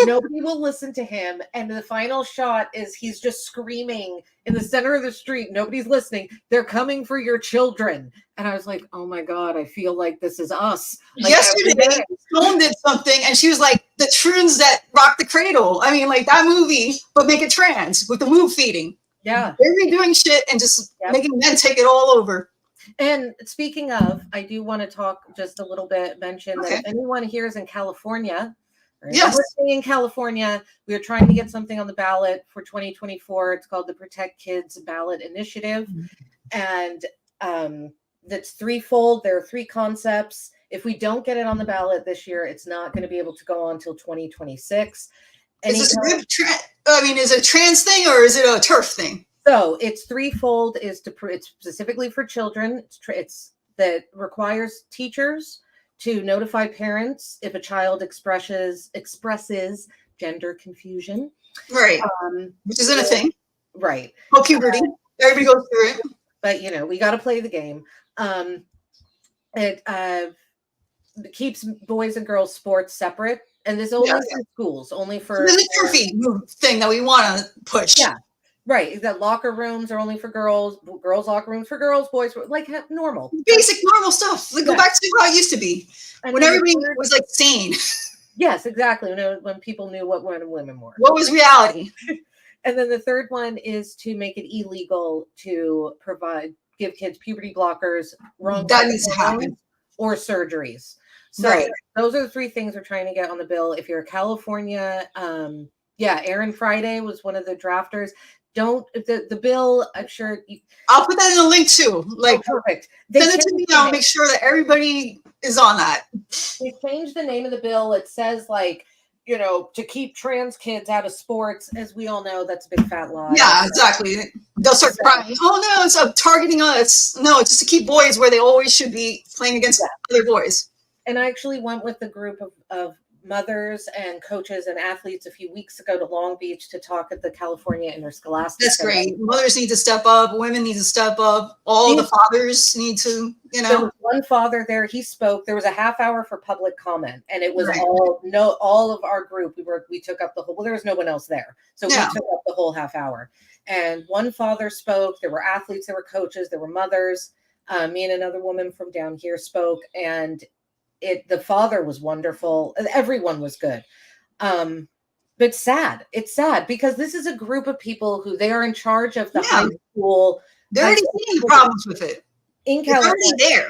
Nobody will listen to him. And the final shot is he's just screaming in the center of the street. Nobody's listening. They're coming for your children. And I was like, oh my God, I feel like this is us. Like, yesterday, Stone did something and she was like, the Troons that rock the cradle. I mean, like that movie, but make it trans with the move feeding. Yeah. They're redoing shit and just making men take it all over. And speaking of, I do want to talk just a little bit, mention that if anyone here is in California, in California, we are trying to get something on the ballot for 2024. It's called the Protect Kids Ballot Initiative. And that's threefold. There are 3 concepts. If we don't get it on the ballot this year, it's not going to be able to go on until 2026. Is this a good is it a trans thing or is it a TERF thing? So it's threefold. It's specifically for children. It's that requires teachers to notify parents if a child expresses gender confusion. Right. Which isn't a thing. Right. Oh, puberty. Everybody goes through it. But, we got to play the game. It keeps boys and girls sports separate. And this only for schools, only for... So there's a trophy thing that we want to push. Yeah. Right. That locker rooms are only for girls locker rooms for girls, boys, like normal. Basic normal stuff. Like go back to how it used to be. When everybody was like sane. Yes, exactly. When people knew what men and women were. What was reality? And then the third one is to make it illegal to give kids puberty blockers, that needs to happen. Or surgeries. So those are the 3 things we're trying to get on the bill. If you're California, Aaron Friday was one of the drafters. The bill, I'm sure I'll put that in the link too. Like perfect. Send it to me now. Make sure that everybody is on that. They changed the name of the bill. It says to keep trans kids out of sports. As we all know, that's a big fat lie. Yeah, exactly. They'll start crying. Oh no, it's targeting us. No, it's just to keep boys where they always should be playing against other boys. And I actually went with the group of mothers and coaches and athletes a few weeks ago to Long Beach to talk at the California Interscholastic. That's great. Mothers need to step up. Women need to step up. All the fathers need to, There was one father there. He spoke. There was a half hour for public comment, and it was all of our group. We took up the whole. Well, there was no one else there, so we took up the whole half hour. And one father spoke. There were athletes. There were coaches. There were mothers. Me and another woman from down here spoke, and the father was wonderful. Everyone was good. But sad. It's sad because this is a group of people who they are in charge of the high school. They're already seeing problems with it. In California. It's already there.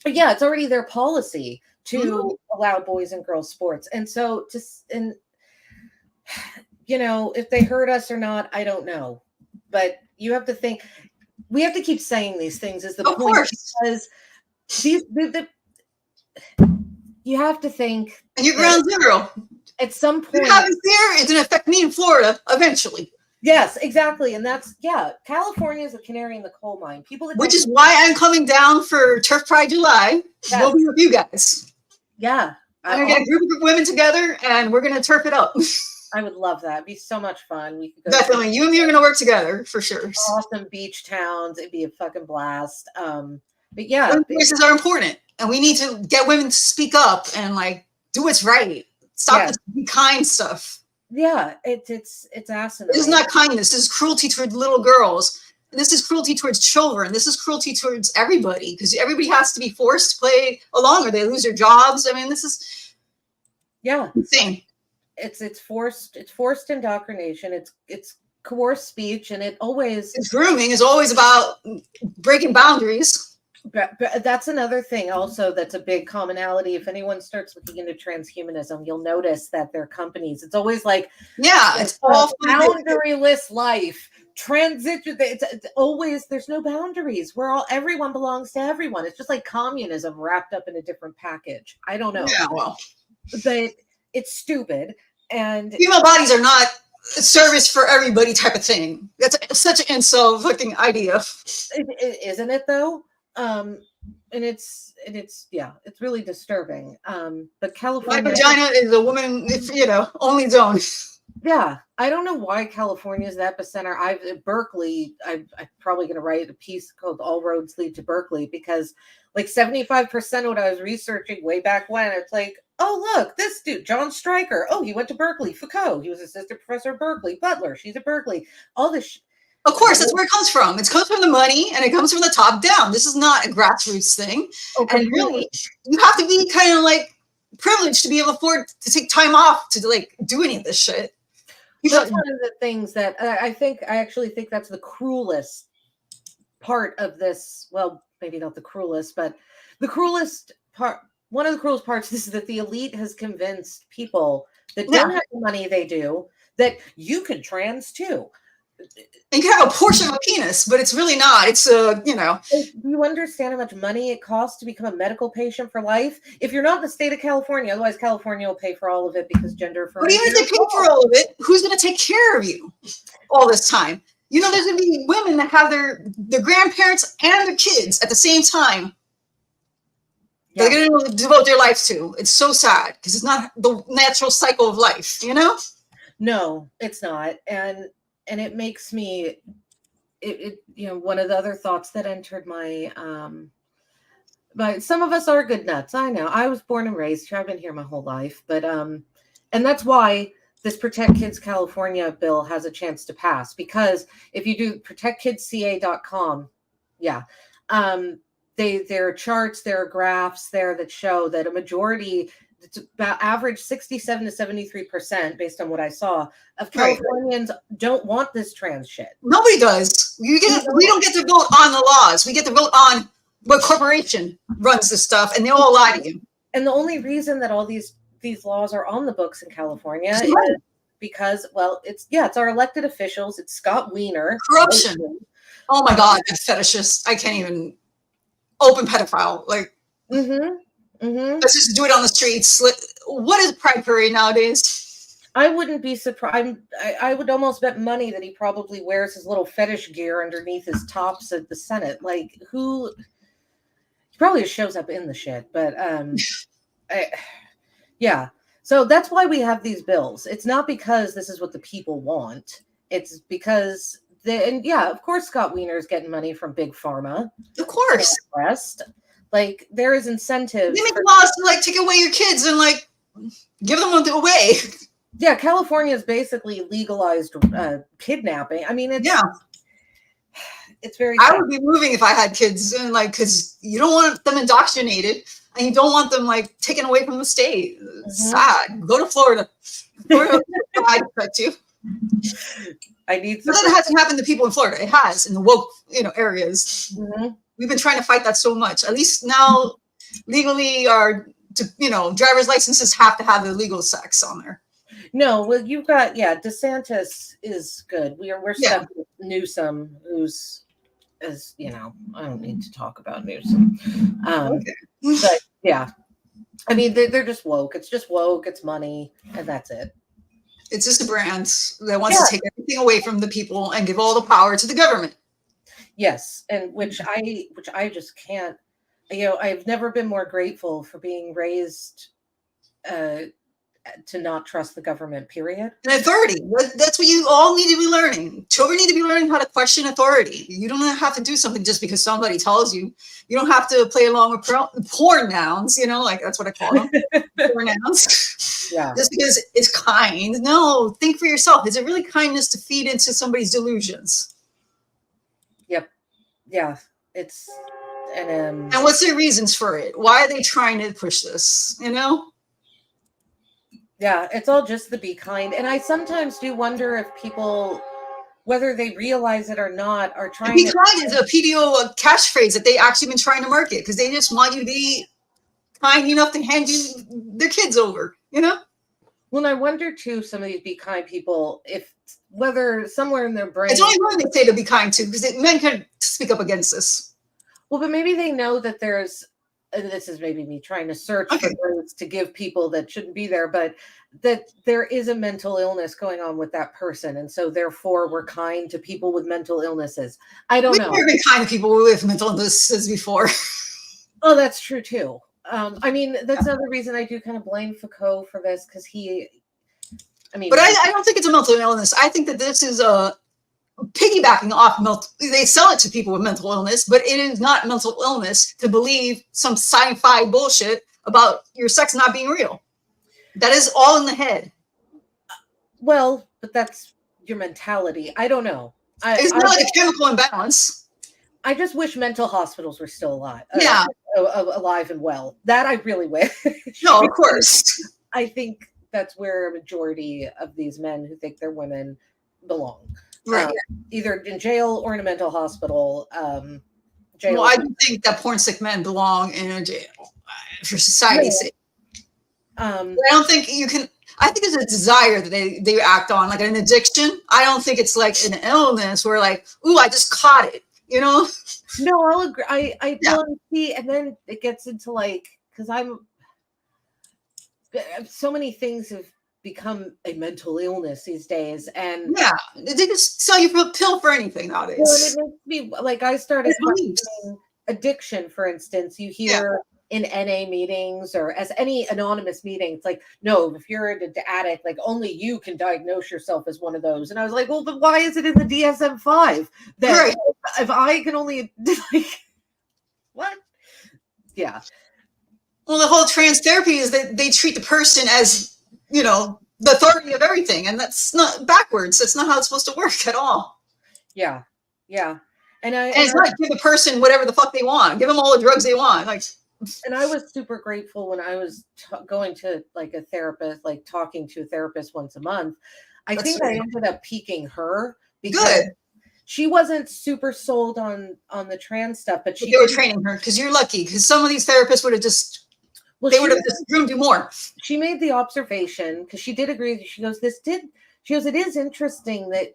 But yeah, it's already their policy to allow boys and girls sports. And so if they hurt us or not, I don't know. But you have to think, we have to keep saying these things is the point. Because you have to think. And you're ground zero. At some point. It happens here, it's going to affect me in Florida eventually. Yes, exactly. And California is a canary in the coal mine. Which is why I'm coming down for Turf Pride July. Yes. We'll be with you guys. Yeah. I'm going to get a group of women together and we're going to turf it up. I would love that. It'd be so much fun. We could go definitely. You and me are going to work together for sure. Awesome beach towns. It'd be a fucking blast. But yeah. Voices are important. And we need to get women to speak up and do what's right. Stop this be kind stuff. Yeah, it's asinine. This is not kindness. This is cruelty towards little girls. This is cruelty towards children. This is cruelty towards everybody because everybody has to be forced to play along or they lose their jobs. I mean, this is insane. It's forced indoctrination. It's coerced speech, and it's grooming is always about breaking boundaries. But that's another thing also that's a big commonality. If anyone starts looking into transhumanism, you'll notice that their companies, it's always like, it's all boundaryless life. It's always, there's no boundaries. Everyone belongs to everyone. It's just like communism wrapped up in a different package. I don't know. Yeah, well. But it's stupid. And female bodies are not a service for everybody type of thing. That's such an insult fucking idea. Isn't it though? And it's really disturbing. But California, my vagina is a woman, only zone. Yeah, I don't know why California is the epicenter. Berkeley. I'm probably going to write a piece called "All Roads Lead to Berkeley" because 75% of what I was researching way back when, it's like, oh look, this dude, John Stryker. Oh, he went to Berkeley. Foucault. He was assistant professor at Berkeley. Butler. She's at Berkeley. All this. Of course, that's where it comes from. It comes from the money and it comes from the top down. This is not a grassroots thing. Okay. And really, you have to be kind of privileged to be able to afford to take time off to do any of this shit. That's one of the things that I actually think that's the cruelest part of this. Well, maybe not the cruelest, but the cruelest part. One of the cruelest parts is that the elite has convinced people that don't have the money they do that you can trans too. And you can have a portion of a penis, but it's really not. It's Do you understand how much money it costs to become a medical patient for life? If you're not in the state of California, otherwise California will pay for all of it because gender affirming. But even if they pay for all of it, who's going to take care of you all this time? There's going to be women that have their grandparents and their kids at the same time. Yeah. They're going to devote their life to. It's so sad because it's not the natural cycle of life, No, it's not. And it makes me, one of the other thoughts that entered my, but some of us are good nuts. I know. I was born and raised here. I've been here my whole life. But, and that's why this Protect Kids California bill has a chance to pass. Because if you do protectkidsca.com, there are charts, there are graphs there that show that a majority, it's about average 67 to 73% based on what I saw of Californians don't want this trans shit. Nobody does. We don't get to vote on the laws. We get to vote on what corporation runs this stuff, and they all lie to you. And the only reason that all these laws are on the books in California is because, it's our elected officials. It's Scott Wiener. Corruption. Oh my God, that's fetishist. I can't even open pedophile. Let's just do it on the streets. What is Pride Parade nowadays? I wouldn't be surprised. I would almost bet money that he probably wears his little fetish gear underneath his tops at the Senate. He probably just shows up in the shit. But So that's why we have these bills. It's not because this is what the people want. It's because and yeah, of course, Scott Wiener's getting money from Big Pharma. Of course. Rest. Like, there is incentives. They make laws to like take away your kids and like give them away. Yeah, California has basically legalized kidnapping. I mean, it's very sad. I would be moving if I had kids, and like, because you don't want them indoctrinated and you don't want them like taken away from the state. It's sad. Go to Florida. Florida I expect you. I need but that hasn't happened to people in Florida. It has in the woke, areas. We've been trying to fight that so much. At least now, legally, driver's licenses have to have the legal sex on there. No, well, you've got DeSantis is good. We're stuck with Newsom, who's, as you know, I don't need to talk about Newsom. But yeah, I mean, they're just woke. It's just woke. It's money, and that's it. It's just a brand that wants to take everything away from the people and give all the power to the government. Yes, and which I just can't. I've never been more grateful for being raised to not trust the government, period. And authority. That's what you all need to be learning. Children need to be learning how to question authority. You don't have to do something just because somebody tells you. You don't have to play along with porn nouns, like that's what I call them. Porn nouns. Yeah. Just because it's kind. No, think for yourself. Is it really kindness to feed into somebody's delusions? Yep. Yeah. It's and what's their reasons for it? Why are they trying to push this? Yeah, it's all just the be kind. And I sometimes do wonder if people, whether they realize it or not, are trying to... Be kind is a PDO catchphrase that they actually been trying to market because they just want you to be kind enough to hand you their kids over, Well, I wonder, too, some of these be kind people, whether somewhere in their brain... It's only women they say to be kind to because men can speak up against this. Well, but maybe they know that there's... And this is maybe me trying to search for words to give people that shouldn't be there, but that there is a mental illness going on with that person. And so therefore we're kind to people with mental illnesses. I don't know. We've never been kind to people with mental illnesses before. Oh, that's true too. I mean, that's another reason I do kind of blame Foucault for this because but I don't think it's a mental illness. I think that this is piggybacking off they sell it to people with mental illness, but it is not mental illness to believe some sci-fi bullshit about your sex not being real. That is all in the head. Well, but that's your mentality. I don't know. It's not like a chemical imbalance. I just wish mental hospitals were still alive. Yeah. Alive and well. That I really wish. No, of course. I think that's where a majority of these men who think they're women belong. Right. Either in jail or in a mental hospital. Well, I do think that porn sick men belong in a jail for society's sake. I don't think you can. I think it's a desire that they act on, like an addiction. I don't think it's like an illness where like, ooh, I just caught it, No, I'll agree. I don't see, and then it gets into like, because so many things have become a mental illness these days, and they just sell you a pill for anything nowadays. Well, it makes me like I started addiction, for instance. You hear in NA meetings or as any anonymous meeting, it's like, no, if you're an addict, like only you can diagnose yourself as one of those. And I was like, well, but why is it in the DSM-5 that if I can only like what? Yeah. Well, the whole trans therapy is that they treat the person as the authority of everything. And that's not backwards. That's not how it's supposed to work at all. Yeah. Yeah. And it's not give the person whatever the fuck they want. Give them all the drugs they want. Like, and I was super grateful when I was going to like a therapist, like talking to a therapist once a month. I think I ended up piquing her because she wasn't super sold on the trans stuff, but they were training her because you're lucky because some of these therapists would have just they would have just groomed you more. She made the observation because she did agree. She goes, it is interesting that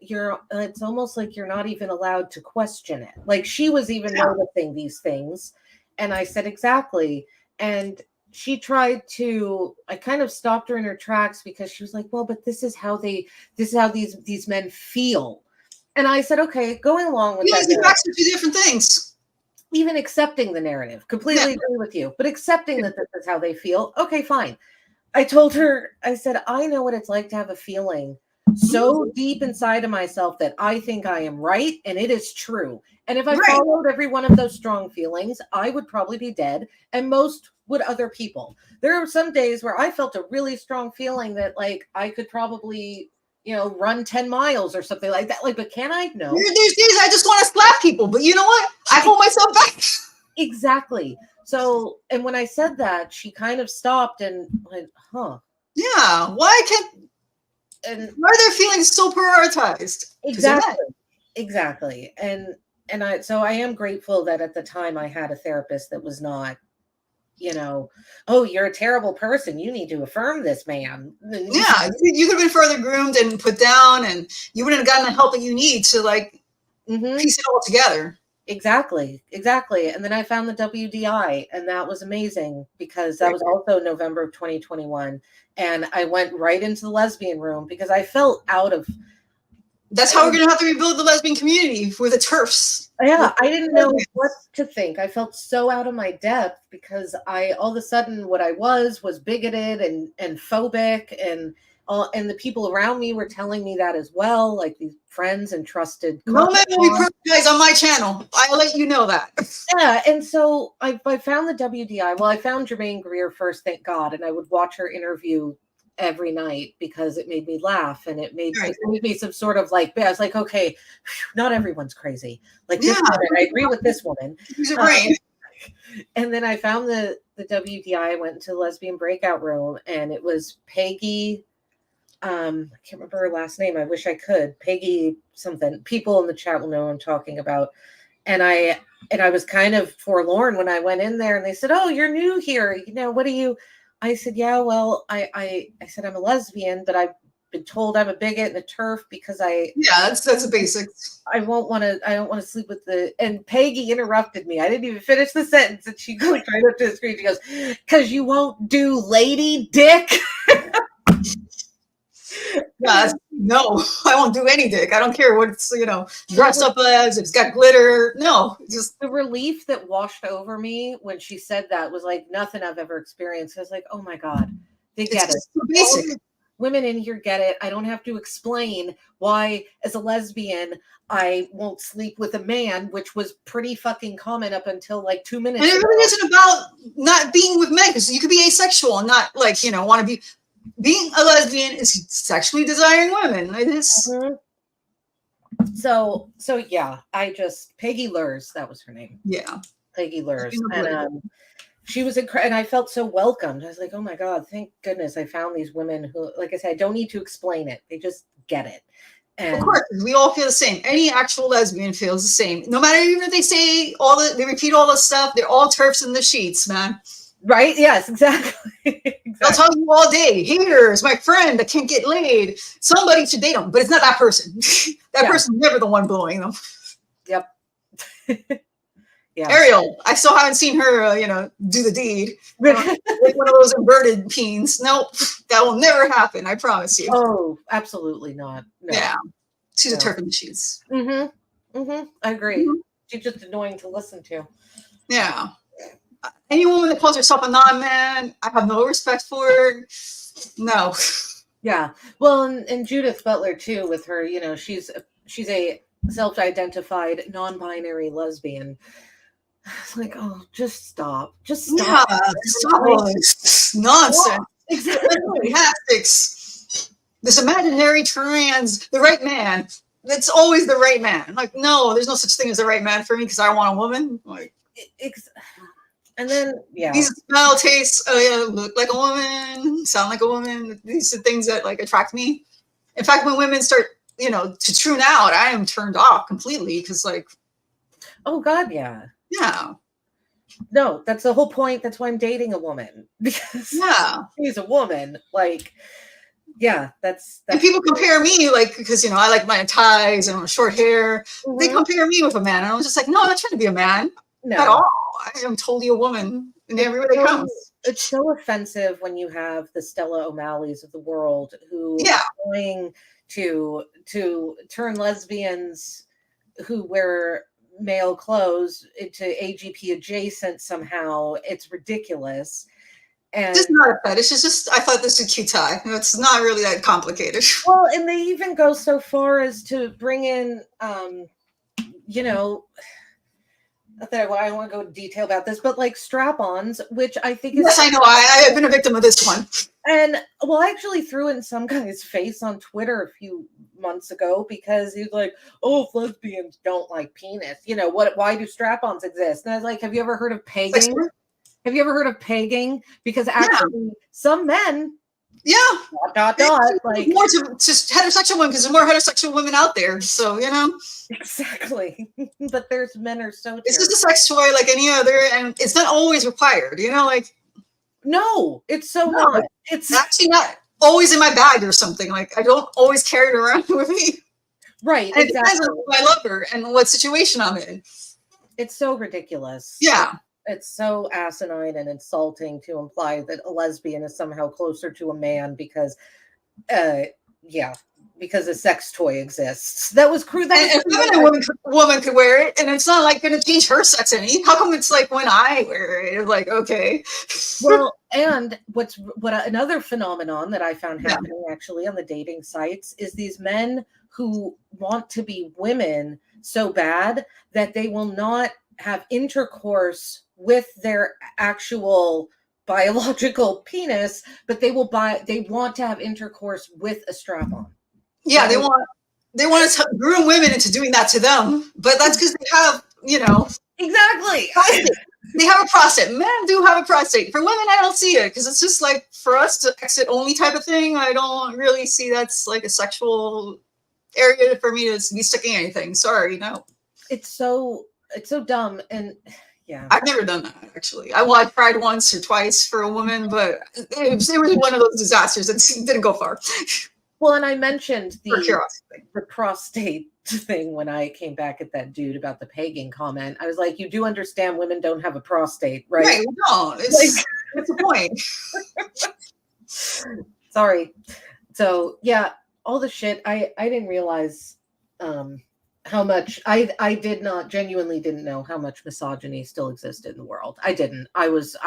it's almost like you're not even allowed to question it. Like she was even noticing these things. And I said, exactly. And she tried to, I kind of stopped her in her tracks because she was like, well, but this is how these men feel. And I said, okay, going along with that. These facts are two different things. Even accepting the narrative, completely agree with you, but accepting that this is how they feel. Okay, fine. I told her, I said, I know what it's like to have a feeling so Mhm. deep inside of myself that I think I am right and it is true. And if I Right. followed every one of those strong feelings, I would probably be dead, and most would other people. There are some days where I felt a really strong feeling that like I could probably, run 10 miles or something like that. Like, but can I? No. There's days I just want to slap people, but you know what? I hold myself back. Exactly. So, and when I said that, she kind of stopped and went, huh. Yeah. Why can't? And Why are their feelings so prioritized? Because they're men. exactly. Exactly. And I am grateful that at the time I had a therapist that was not, oh, you're a terrible person. You need to affirm this man. Yeah, you could have been further groomed and put down, and you wouldn't have gotten the help that you need to like Mhm. piece it all together. Exactly. Exactly. And then I found the WDI, and that was amazing because that Right. was also November of 2021. And I went right into the lesbian room because I felt out of. That's how we're going to have to rebuild the lesbian community with the TERFs. Yeah, I didn't know what to think. I felt so out of my depth because I all of a sudden what I was bigoted and phobic, and the people around me were telling me that as well, like these friends and trusted No man will be confidants. perfect, guys, on my channel. I'll let you know that. Yeah, and so I found the WDI. Well, I found Jermaine Greer first, thank God, and I would watch her interview every night because it made me laugh, and Right. it gave me some sort of like, I was like, okay, not everyone's crazy. Like Yeah, this woman, I agree with this woman. use your Uh, brain. and then I found the WDI. I went into the lesbian breakout room, and it was Peggy. I can't remember her last name. I wish I could. Peggy something. People in the chat will know what I'm talking about. And I was kind of forlorn when I went in there, and they said, "Oh, you're new here. What do you?" I said, "Yeah, well, I said I'm a lesbian, but I've been told I'm a bigot and a TERF because Yeah, that's the basics. I don't want to sleep with the." And Peggy interrupted me. I didn't even finish the sentence, and she goes right up to the screen. She goes, "Because you won't do lady dick." Yeah, no, I won't do any dick. I don't care what it's dressed up as. If it's got glitter. No, just The relief that washed over me when she said that was like nothing I've ever experienced. I was like, oh my God, they it's get it. just so basic. Women in here get it. I don't have to explain why, as a lesbian, I won't sleep with a man, which was pretty fucking common up until like 2 minutes And it ago. really isn't about not being with men, because you could be asexual and not like want to be. Being a lesbian is sexually desiring women. It is. Mhm. So yeah, Peggy Lurs, that was her name. Yeah. Peggy Lurs. And she was incredible, and I felt so welcomed. I was like, oh my God, thank goodness I found these women who, like I said, I don't need to explain it. They just get it. Of And course, we all feel the same. Any actual lesbian feels the same. No matter even if they say they repeat all the stuff, they're all TERFs in the sheets, man. right? Yes, exactly. They'll Exactly. tell you all day, here's my friend that can't get laid. Somebody should date him, but it's not that person. That Yeah. person's never the one blowing them. Yep. Yeah. Ariel, I still haven't seen her, do the deed. Like one of those inverted peens. Nope, that will never happen. I promise you. Oh, absolutely not. No. Yeah, she's a No. TERF in the sheets. Mm-hmm. Mm-hmm. I agree. Mhm. She's just annoying to listen to. Yeah. Any woman that calls herself a non-man, I have no respect for her. No. Yeah. Well, and Judith Butler too, with her, she's a self-identified non-binary lesbian. It's like, oh, just stop. Just stop. Yeah, stop all this nonsense. Exactly. Gymnastics. This imaginary the right man. It's always the right man. Like, no, there's no such thing as the right man for me because I want a woman. Like, and then, yeah. these smell, taste, look like a woman, sound like a woman. These are things that like attract me. In fact, when women start, to tune out, I am turned off completely because, like, oh God, yeah. Yeah. No, that's the whole point. That's why I'm dating a woman, because she's a woman. Like, yeah, that's and people compare me, like, because I like my ties and short hair. Mm-hmm. They compare me with a man, and I'm just like, no, I'm not trying to be a man at all. I am totally a woman in every way that comes. It's so offensive when you have the Stella O'Malley's of the world who are trying to turn lesbians who wear male clothes into AGP adjacent somehow. It's ridiculous. And It's not a fetish. It's just I thought this was a cute tie. It's not really that complicated. well, and they even go so far as to bring in, you know, I don't want to go into detail about this, but like strap-ons, which I think is. Yes, I know. I have been a victim of this one. And well, I actually threw it in some guy's face on Twitter a few months ago because he's like, "Oh, if lesbians don't like penis, you know what? Why do strap-ons exist?" And I was like, "Have you ever heard of pegging? Have you ever heard of pegging? Because actually, some men, like more to just heterosexual women because there's more heterosexual women out there. So exactly. But there's men are so. It's just a sex toy like any other, and it's not always required. Like. No, it's so not. It's actually not always in my bag or something. Like I don't always carry it around with me. Right. And exactly. It depends on who I love her and what situation I'm in. It's so ridiculous. Yeah. It's so asinine and insulting to imply that a lesbian is somehow closer to a man because because a sex toy exists. That was crude. And a woman could wear it, and it's not like going to change her sex any. How come it's like when I wear it, it's like okay. Well, and what another phenomenon that I found happening actually on the dating sites is these men who want to be women so bad that they will not have intercourse with their actual biological penis, but they want to have intercourse with a strap-on. Yeah, they want to groom women into doing that to them, but that's because they have, exactly. They have a prostate. Men do have a prostate. For women, I don't see it because it's just like for us to exit only type of thing. I don't really see that's like a sexual area for me to be sticking anything. Sorry, no. It's so dumb, and yeah, I've never done that actually. I tried once or twice for a woman, but it was one of those disasters that didn't go far. Well, and I mentioned the prostate thing when I came back at that dude about the pegging comment. I was like, you do understand women don't have a prostate, right? Right, we don't. It's the point. Sorry. So yeah, all the shit. I didn't realize how much I genuinely didn't know how much misogyny still existed in the world. I didn't. I was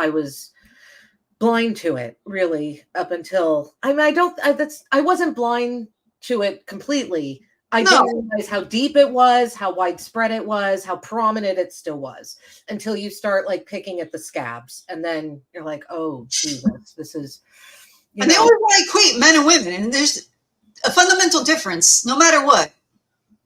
blind to it really up until I wasn't blind to it completely. I didn't realize how deep it was, how widespread it was, how prominent it still was until you start like picking at the scabs, and then you're like, oh Jesus, this is. And they always want to equate men and women, and there's a fundamental difference. No matter what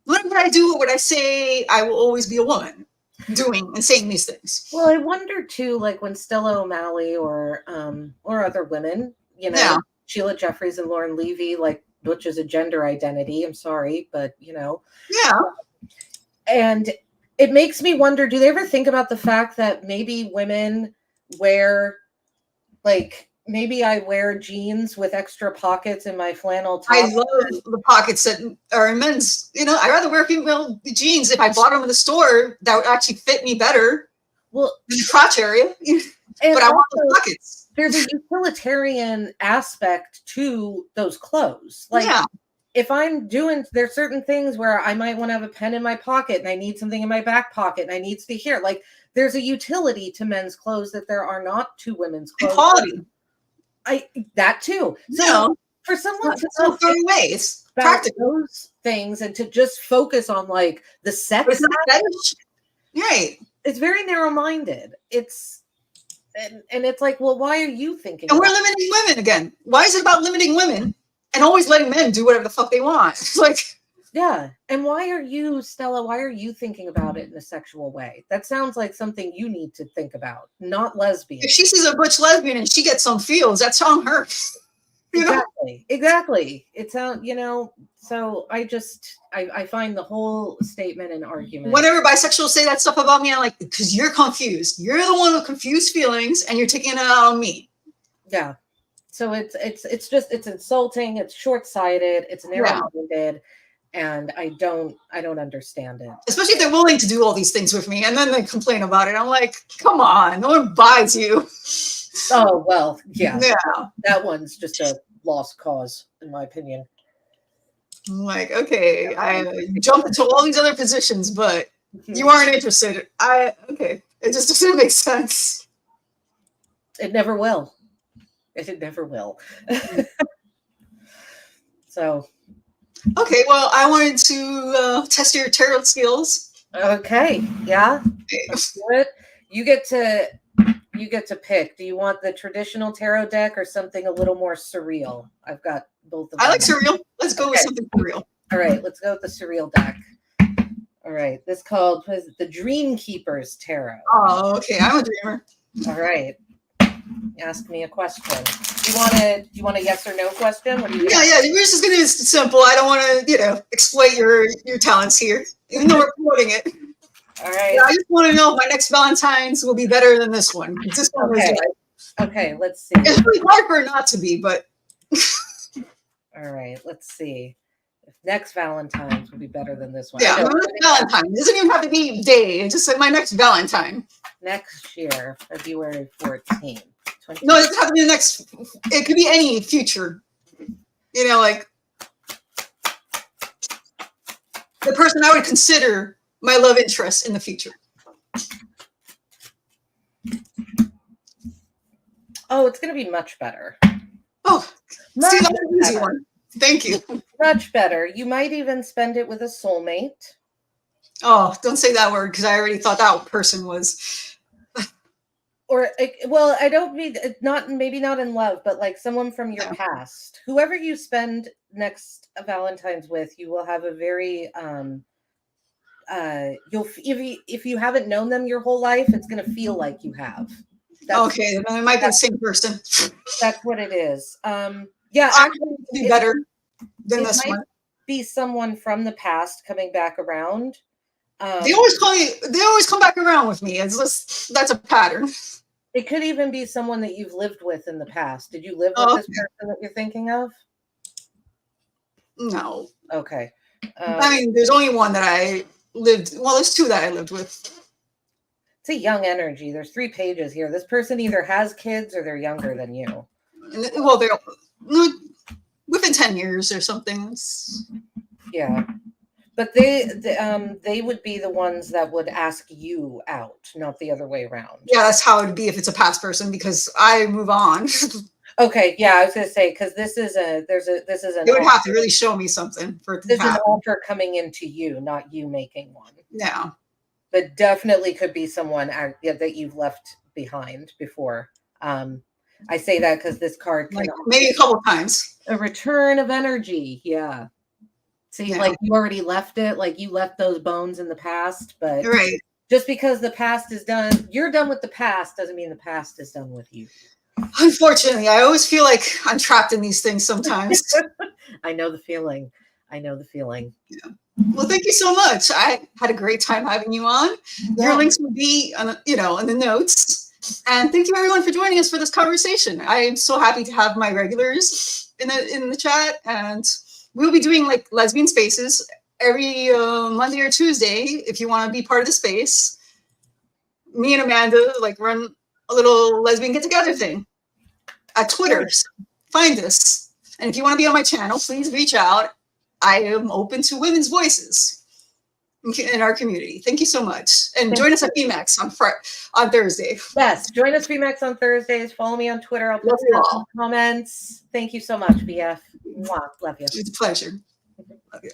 I do, what I say, I will always be a woman. Doing and saying these things. Well, I wonder too, like when Stella O'Malley or other women, Sheila Jeffries and Lauren Levy, like which is a gender identity. I'm sorry, but and it makes me wonder: do they ever think about the fact that maybe women wear, like maybe I wear jeans with extra pockets in my flannel top? I love the pockets that are in men's. I'd rather wear female jeans if I bought them in the store that would actually fit me better. Well, in the crotch area, but I want the pockets. There's a utilitarian aspect to those clothes. Like, if I'm doing, there's certain things where I might want to have a pen in my pocket and I need something in my back pocket and I need to be here. Like, there's a utility to men's clothes that there are not to women's clothes. Equality. That too. So for someone to throw away, it's practical those things and to just focus on like the sex, right? It's very narrow-minded. It's and it's like, well, why are you thinking? And we're limiting women again. Why is it about limiting women and always letting men do whatever the fuck they want? It's like, yeah. And why are you, Stella? Why are you thinking about it in a sexual way? That sounds like something you need to think about, not lesbian. If she sees a butch lesbian and she gets some feels, that's on her. Exactly. It sounds, so I find the whole statement an argument. Whenever bisexuals say that stuff about me, I'm like, because you're confused. You're the one with confused feelings and you're taking it out on me. Yeah. So it's insulting, it's short-sighted, it's narrow-minded, and I don't understand it. Especially if they're willing to do all these things with me and then they complain about it. I'm like, come on, no one buys you. Oh, well, yeah. That one's just a lost cause, in my opinion. I'm like, okay, I jumped into all these other positions, but you aren't interested. Okay, it just doesn't make sense. It never will. It never will. So. Okay, well, I wanted to test your tarot skills. Okay, yeah, let's do it. You get to pick. Do you want the traditional tarot deck or something a little more surreal? I've got both of them. I like surreal. Let's go with something surreal. All right, let's go with the surreal deck. All right, this called the Dream Keeper's Tarot. Oh, okay. I'm a dreamer. All right, ask me a question. Do you want a yes or no question? What do you? Yeah. Yours is gonna be simple. I don't want to, exploit your talents here, even though we're promoting it. All right. Yeah, I just want to know if my next Valentine's will be better than this one. This one was like, okay, let's see. It's really hard for it not to be, but. All right, let's see. If next Valentine's will be better than this one. Yeah, Valentine. It doesn't even have to be day. It's just like my next Valentine. Next year, February 14th. No, it doesn't have to be the next. It could be any future. Like the person I would consider my love interest in the future. Oh, it's going to be much better. Oh, see, that's an easy one. Thank you. Much better. You might even spend it with a soulmate. Oh, don't say that word because I already thought that person was. Or, well, I don't mean maybe not in love, but like someone from your past. Whoever you spend next Valentine's with, you will have a very if you haven't known them your whole life, it's going to feel like you have. Okay, then it might be the same person. That's what it is. Yeah, actually, be better than this one. Be someone from the past coming back around. They always come back around with me. It's just that's a pattern. It could even be someone that you've lived with in the past. Did you live with this person that you're thinking of? No. Okay. I mean, there's only one that I lived. Well, there's two that I lived with. It's a young energy. There's 3 pages here. This person either has kids or they're younger than you. Well, they're within 10 years or something. Yeah. But they would be the ones that would ask you out, not the other way around. Yeah, that's how it'd be if it's a past person because I move on. Okay, yeah, I was gonna say because this is an. They would have to really show me something for it to happen. This is an offer coming into you, not you making one. Yeah, but definitely could be someone that you've left behind before. I say that because this card can maybe a couple times. A return of energy, yeah. See, like you already left it, like you left those bones in the past, but just because the past is done, you're done with the past doesn't mean the past is done with you. Unfortunately, I always feel like I'm trapped in these things sometimes. I know the feeling. Yeah. Well, thank you so much. I had a great time having you on. Yeah. Your links will be, in the notes. And thank you everyone for joining us for this conversation. I am so happy to have my regulars in the chat, and we'll be doing like lesbian spaces every Monday or Tuesday. If you want to be part of the space, me and Amanda run a little lesbian get together thing at Twitter. So find us, and if you want to be on my channel, please reach out. I am open to women's voices in our community. Thank you so much, and join us at BMAX on Thursday. Yes, join us BMAX on Thursdays. Follow me on Twitter. I'll post it in the comments. Thank you so much, BF. Mwah. Love you. It's a pleasure. Love you.